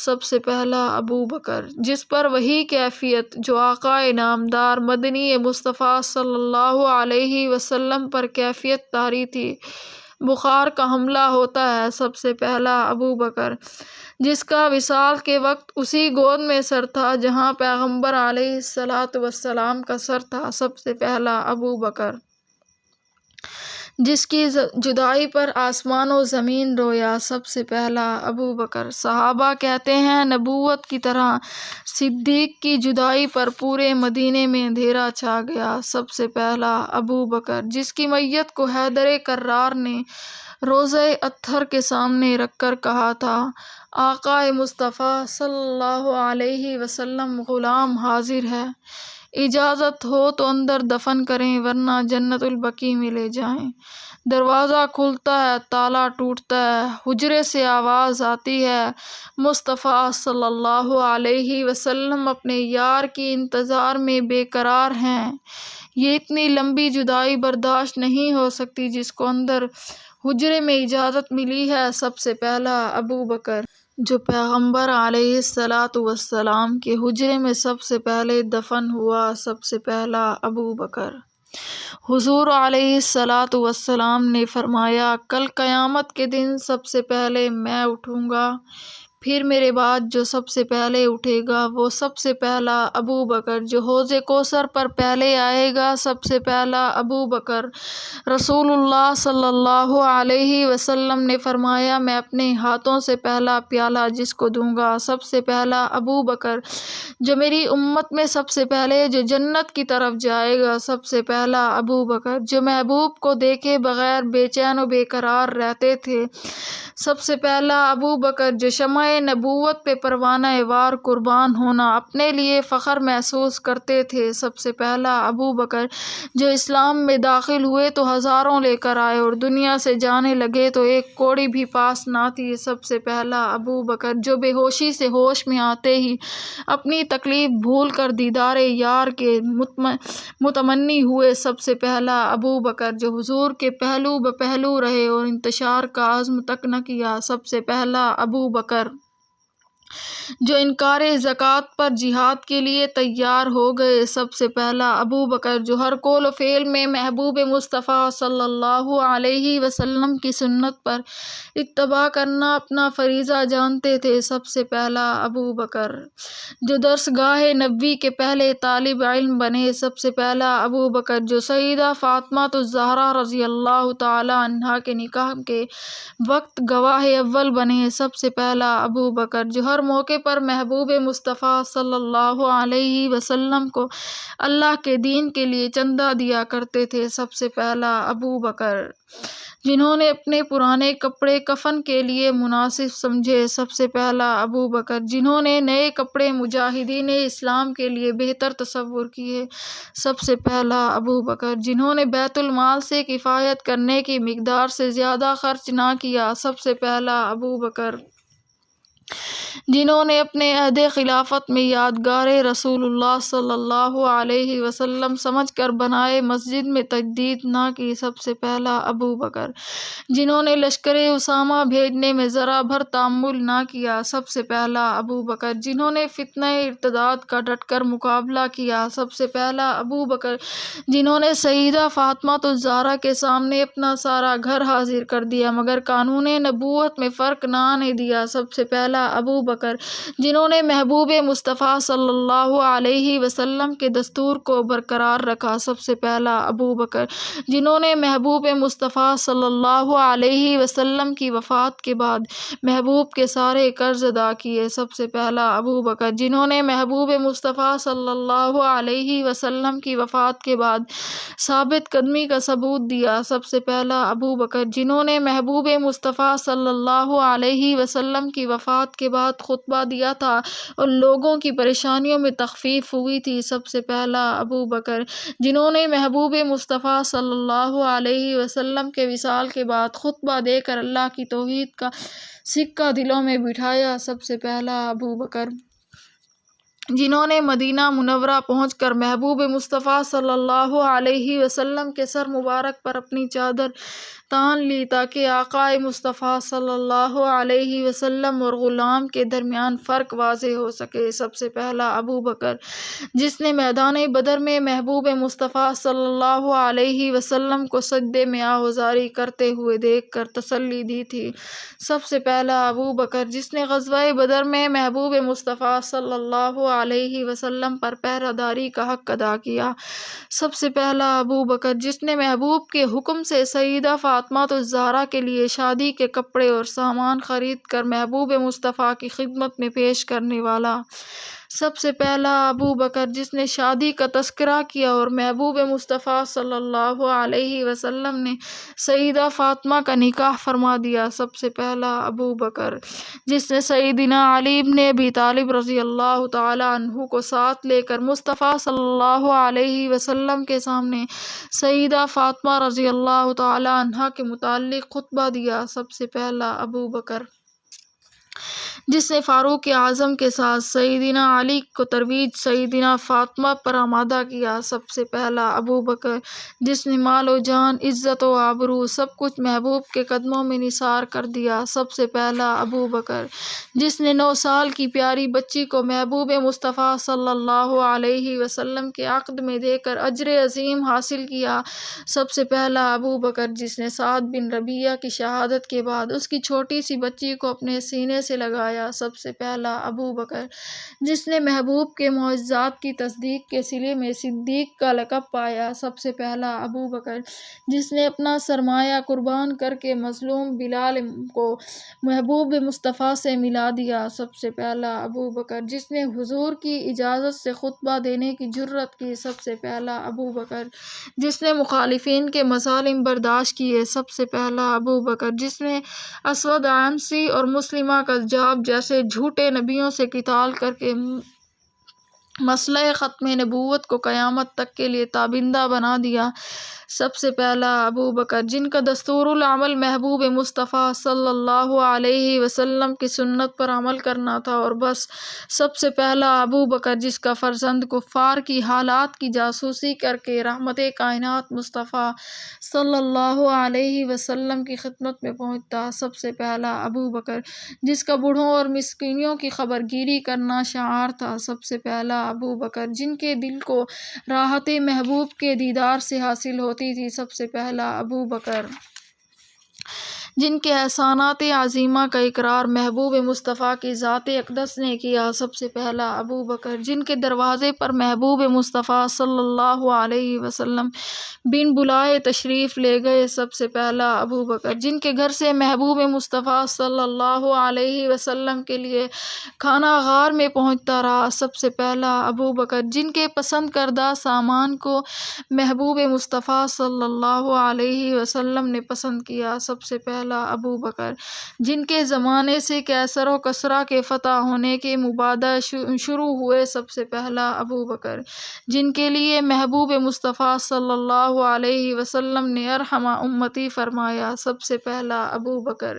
سب سے پہلا ابو بکر جس پر وہی کیفیت جو آقا نامدار مدنی مصطفیٰ صلی اللہ علیہ وسلم پر کیفیت طاری تھی، بخار کا حملہ ہوتا ہے، سب سے پہلا ابو بکر جس کا وصال کے وقت اسی گود میں سر تھا جہاں پیغمبر علیہ الصلاۃ والسلام کا سر تھا، سب سے پہلا ابو بکر جس کی جدائی پر آسمان و زمین رویا، سب سے پہلا ابو بکر صحابہ کہتے ہیں نبوت کی طرح صدیق کی جدائی پر پورے مدینے میں اندھیرا چھا گیا، سب سے پہلا ابو بکر جس کی میت کو حیدر کرار نے روضہ اطہر کے سامنے رکھ کر کہا تھا، آقا مصطفیٰ صلی اللہ علیہ وسلم غلام حاضر ہے، اجازت ہو تو اندر دفن کریں ورنہ جنت البقیع میں لے جائیں، دروازہ کھلتا ہے تالا ٹوٹتا ہے، حجرے سے آواز آتی ہے، مصطفیٰ صلی اللہ علیہ وسلم اپنے یار کی انتظار میں بے قرار ہیں، یہ اتنی لمبی جدائی برداشت نہیں ہو سکتی جس کو اندر حجرے میں اجازت ملی ہے، سب سے پہلا ابو بکر جو پیغمبر علیہ الصلاۃ والسلام کے حجرے میں سب سے پہلے دفن ہوا، سب سے پہلا ابو بکر حضور علیہ الصلاۃ والسلام نے فرمایا، کل قیامت کے دن سب سے پہلے میں اٹھوں گا، پھر میرے بعد جو سب سے پہلے اٹھے گا وہ سب سے پہلا ابو بکر جو حوض کوثر پر پہلے آئے گا، سب سے پہلا ابو بکر رسول اللہ صلی اللہ علیہ وسلم نے فرمایا، میں اپنے ہاتھوں سے پہلا پیالہ جس کو دوں گا، سب سے پہلا ابو بکر جو میری امت میں سب سے پہلے جو جنت کی طرف جائے گا، سب سے پہلا ابو بکر جو محبوب کو دیکھے بغیر بے چین و بے قرار رہتے تھے، سب سے پہلا ابو بکر جو شمع نبوت پہ پروانہ وار قربان ہونا اپنے لیے فخر محسوس کرتے تھے، سب سے پہلا ابو بکر جو اسلام میں داخل ہوئے تو ہزاروں لے کر آئے اور دنیا سے جانے لگے تو ایک کوڑی بھی پاس نہ تھی، سب سے پہلا ابو بکر جو بے ہوشی سے ہوش میں آتے ہی اپنی تکلیف بھول کر دیدار یار کے متمنی ہوئے، سب سے پہلا ابو بکر جو حضور کے پہلو بپہلو رہے اور انتشار کا عزم تک نہ کیا، سب سے پہلا ابو بکر جو انکار زکوٰۃ پر جہاد کے لیے تیار ہو گئے، سب سے پہلا ابو بکر، جو ہر قول و فعل میں محبوب مصطفیٰ صلی اللہ علیہ وسلم کی سنت پر اتباع کرنا اپنا فریضہ جانتے تھے، سب سے پہلا ابو بکر، جو درس گاہ نبوی کے پہلے طالب علم بنے، سب سے پہلا ابو بکر، جو سیدہ فاطمہ الزہرا رضی اللہ تعالی عنہا کے نکاح کے وقت گواہ اول بنے، سب سے پہلا ابو بکر، جو ہر موقع پر محبوب مصطفیٰ صلی اللہ علیہ وسلم کو اللہ کے دین کے لیے چندہ دیا کرتے تھے، سب سے پہلا ابو بکر، جنہوں نے اپنے پرانے کپڑے کفن کے لیے مناسب سمجھے، سب سے پہلا ابو بکر، جنہوں نے نئے کپڑے مجاہدین اسلام کے لیے بہتر تصور کیے، سب سے پہلا ابو بکر، جنہوں نے بیت المال سے کفایت کرنے کی مقدار سے زیادہ خرچ نہ کیا، سب سے پہلا ابو بکر، جنہوں نے اپنے عہد خلافت میں یادگار رسول اللہ صلی اللہ علیہ وسلم سمجھ کر بنائے مسجد میں تجدید نہ کی، سب سے پہلا ابو بکر، جنہوں نے لشکر اسامہ بھیجنے میں ذرا بھر تامل نہ کیا، سب سے پہلا ابو بکر، جنہوں نے فتنہ ارتداد کا ڈٹ کر مقابلہ کیا، سب سے پہلا ابو بکر، جنہوں نے سیدہ فاطمہ الزہرا کے سامنے اپنا سارا گھر حاضر کر دیا مگر قانون نبوت میں فرق نہ آنے دیا، سب سے پہلا ابو بکر، جنہوں نے محبوب مصطفیٰ صلی اللہ علیہ وسلم کے دستور کو برقرار رکھا، سب سے پہلا ابو بکر، جنہوں نے محبوب مصطفیٰ صلی اللہ علیہ وسلم کی وفات کے بعد محبوب کے سارے قرض ادا کیے، سب سے پہلا ابو بکر، جنہوں نے محبوب مصطفیٰ صلی اللہ علیہ وسلم کی وفات کے بعد ثابت قدمی کا ثبوت دیا، سب سے پہلا ابو بکر، جنہوں نے محبوب مصطفیٰ صلی اللہ علیہ وسلم کی وفات کے بعد خطبہ دیا تھا اور لوگوں کی پریشانیوں میں تخفیف ہوئی تھی، سب سے پہلا ابو بکر، جنہوں نے محبوب مصطفیٰ صلی اللہ علیہ وسلم کے وصال کے بعد خطبہ دے کر اللہ کی توحید کا سکہ دلوں میں بٹھایا، سب سے پہلا ابو بکر، جنہوں نے مدینہ منورہ پہنچ کر محبوب مصطفیٰ صلی اللہ علیہ وسلم کے سر مبارک پر اپنی چادر تان لی تاکہ آقا مصطفیٰ صلی اللہ علیہ وسلم اور غلام کے درمیان فرق واضح ہو سکے، سب سے پہلا ابو بکر، جس نے میدان بدر میں محبوب مصطفیٰ صلی اللہ علیہ وسلم کو سجدے میں آہوازاری کرتے ہوئے دیکھ کر تسلی دی تھی، سب سے پہلا ابو بکر، جس نے غزوہ بدر میں محبوب مصطفیٰ صلی اللہ علیہ وسلم پر پہرہ داری کا حق ادا کیا، سب سے پہلا ابو بکر، جس نے محبوب کے حکم سے سیدہ فاطمہ الزہرا کے لیے شادی کے کپڑے اور سامان خرید کر محبوب مصطفیٰ کی خدمت میں پیش کرنے والا، سب سے پہلا ابو بکر، جس نے شادی کا تذکرہ کیا اور محبوب مصطفیٰ صلی اللہ علیہ وسلم نے سیدہ فاطمہ کا نکاح فرما دیا، سب سے پہلا ابو بکر، جس نے سیدنا علی بن ابی طالب رضی اللہ تعالی عنہ کو ساتھ لے کر مصطفیٰ صلی اللہ علیہ وسلم کے سامنے سیدہ فاطمہ رضی اللہ تعالی عنہا کے متعلق خطبہ دیا، سب سے پہلا ابو بکر، جس نے فاروق اعظم کے ساتھ سیدنا علی کو ترویج سیدنا فاطمہ پر آمادہ کیا، سب سے پہلا ابو بکر، جس نے مال و جان، عزت و آبرو سب کچھ محبوب کے قدموں میں نثار کر دیا، سب سے پہلا ابو بکر، جس نے 9 سال کی پیاری بچی کو محبوب مصطفیٰ صلی اللہ علیہ وسلم کے عقد میں دے کر اجر عظیم حاصل کیا، سب سے پہلا ابو بکر، جس نے سعد بن ربیعہ کی شہادت کے بعد اس کی چھوٹی سی بچی کو اپنے سینے سے لگایا، سب سے پہلا ابو بکر، جس نے محبوب کے معجزات کی تصدیق کے صلے میں صدیق کا لقب پایا، سب سے پہلا ابو بکر، جس نے اپنا سرمایہ قربان کر کے مظلوم بلال کو محبوب مصطفیٰ سے ملا دیا، سب سے پہلا ابو بکر، جس نے حضور کی اجازت سے خطبہ دینے کی جرأت کی، سب سے پہلا ابو بکر، جس نے مخالفین کے مظالم برداشت کیے، سب سے پہلا ابو بکر، جس نے اسود عنسی اور مسلمہ کذاب جیسے جھوٹے نبیوں سے قتال کر کے مسئلہ ختم نبوت کو قیامت تک کے لیے تابندہ بنا دیا، سب سے پہلا ابو بکر، جن کا دستور العمل محبوب مصطفیٰ صلی اللہ علیہ وسلم کی سنت پر عمل کرنا تھا اور بس، سب سے پہلا ابو بکر، جس کا فرزند کفار کی حالات کی جاسوسی کر کے رحمت کائنات مصطفیٰ صلی اللہ علیہ وسلم کی خدمت میں پہنچتا، سب سے پہلا ابو بکر، جس کا بوڑھوں اور مسکینوں کی خبر گیری کرنا شعار تھا، سب سے پہلا ابو بکر، جن کے دل کو راحت محبوب کے دیدار سے حاصل ہوتی تھی، سب سے پہلا ابو بکر، جن کے احسانات عظیمہ کا اقرار محبوب مصطفیٰ کی ذات اقدس نے کیا، سب سے پہلا ابو بکر، جن کے دروازے پر محبوب مصطفیٰ صلی اللہ علیہ وسلم بن بلائے تشریف لے گئے، سب سے پہلا ابو بکر، جن کے گھر سے محبوب مصطفیٰ صلی اللہ علیہ وسلم کے لیے کھانا غار میں پہنچتا رہا، سب سے پہلا ابو بکر، جن کے پسند کردہ سامان کو محبوب مصطفیٰ صلی اللہ علیہ وسلم نے پسند کیا، سب سے پہلا ابو بکر، جن کے زمانے سے کیسر و کسریٰ کے فتح ہونے کے مبادئ شروع ہوئے، سب سے پہلا ابو بکر، جن کے لیے محبوب مصطفیٰ صلی اللہ علیہ وسلم نے ارحم امتی فرمایا، سب سے پہلا ابو بکر،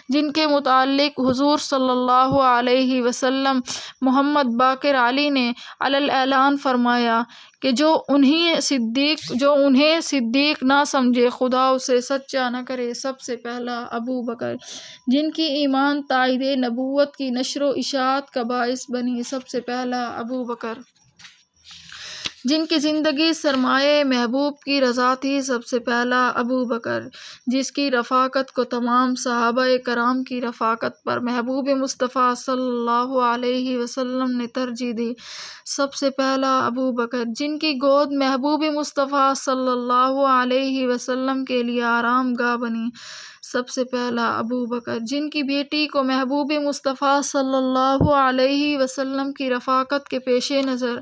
جن کے متعلق حضور صلی اللہ علیہ وسلم محمد باقر علی نے علی الاعلان فرمایا کہ جو انہیں صدیق نہ سمجھے خدا اسے سچا نہ کرے، سب سے پہلا ابو بکر، جن کی ایمان تائید نبوت کی نشر و اشاعت کا باعث بنی، سب سے پہلا ابو بکر، جن کی زندگی سرمایہ محبوب کی رضا تھی، سب سے پہلا ابو بکر، جس کی رفاقت کو تمام صحابہ کرام کی رفاقت پر محبوب مصطفیٰ صلی اللہ علیہ وسلم نے ترجیح دی، سب سے پہلا ابو بکر، جن کی گود محبوب مصطفیٰ صلی اللہ علیہ وسلم کے لیے آرام گاہ بنی، سب سے پہلا ابو بکر، جن کی بیٹی کو محبوب مصطفیٰ صلی اللہ علیہ وسلم کی رفاقت کے پیش نظر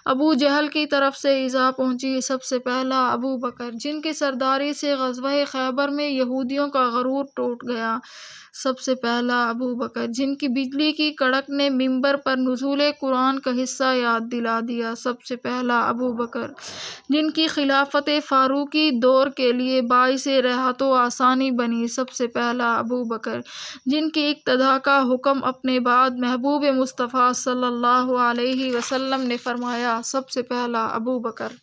ابو جہل کی طرف سے ایذا پہنچی، سب سے پہلا ابو بکر، جن کی سرداری سے غزوہ خیبر میں یہودیوں کا غرور ٹوٹ گیا، سب سے پہلا ابو بکر، جن کی بجلی کی کڑک نے منبر پر نزول قرآن کا حصہ یاد دلا دیا، سب سے پہلا ابو بکر، جن کی خلافت فاروقی دور کے لیے باعث راحت و آسانی بنی، سب سے پہلا ابو بکر، جن کی اقتداء کا حکم اپنے بعد محبوب مصطفیٰ صلی اللہ علیہ وسلم نے فرمایا، سب سے پہلا ابو بکر۔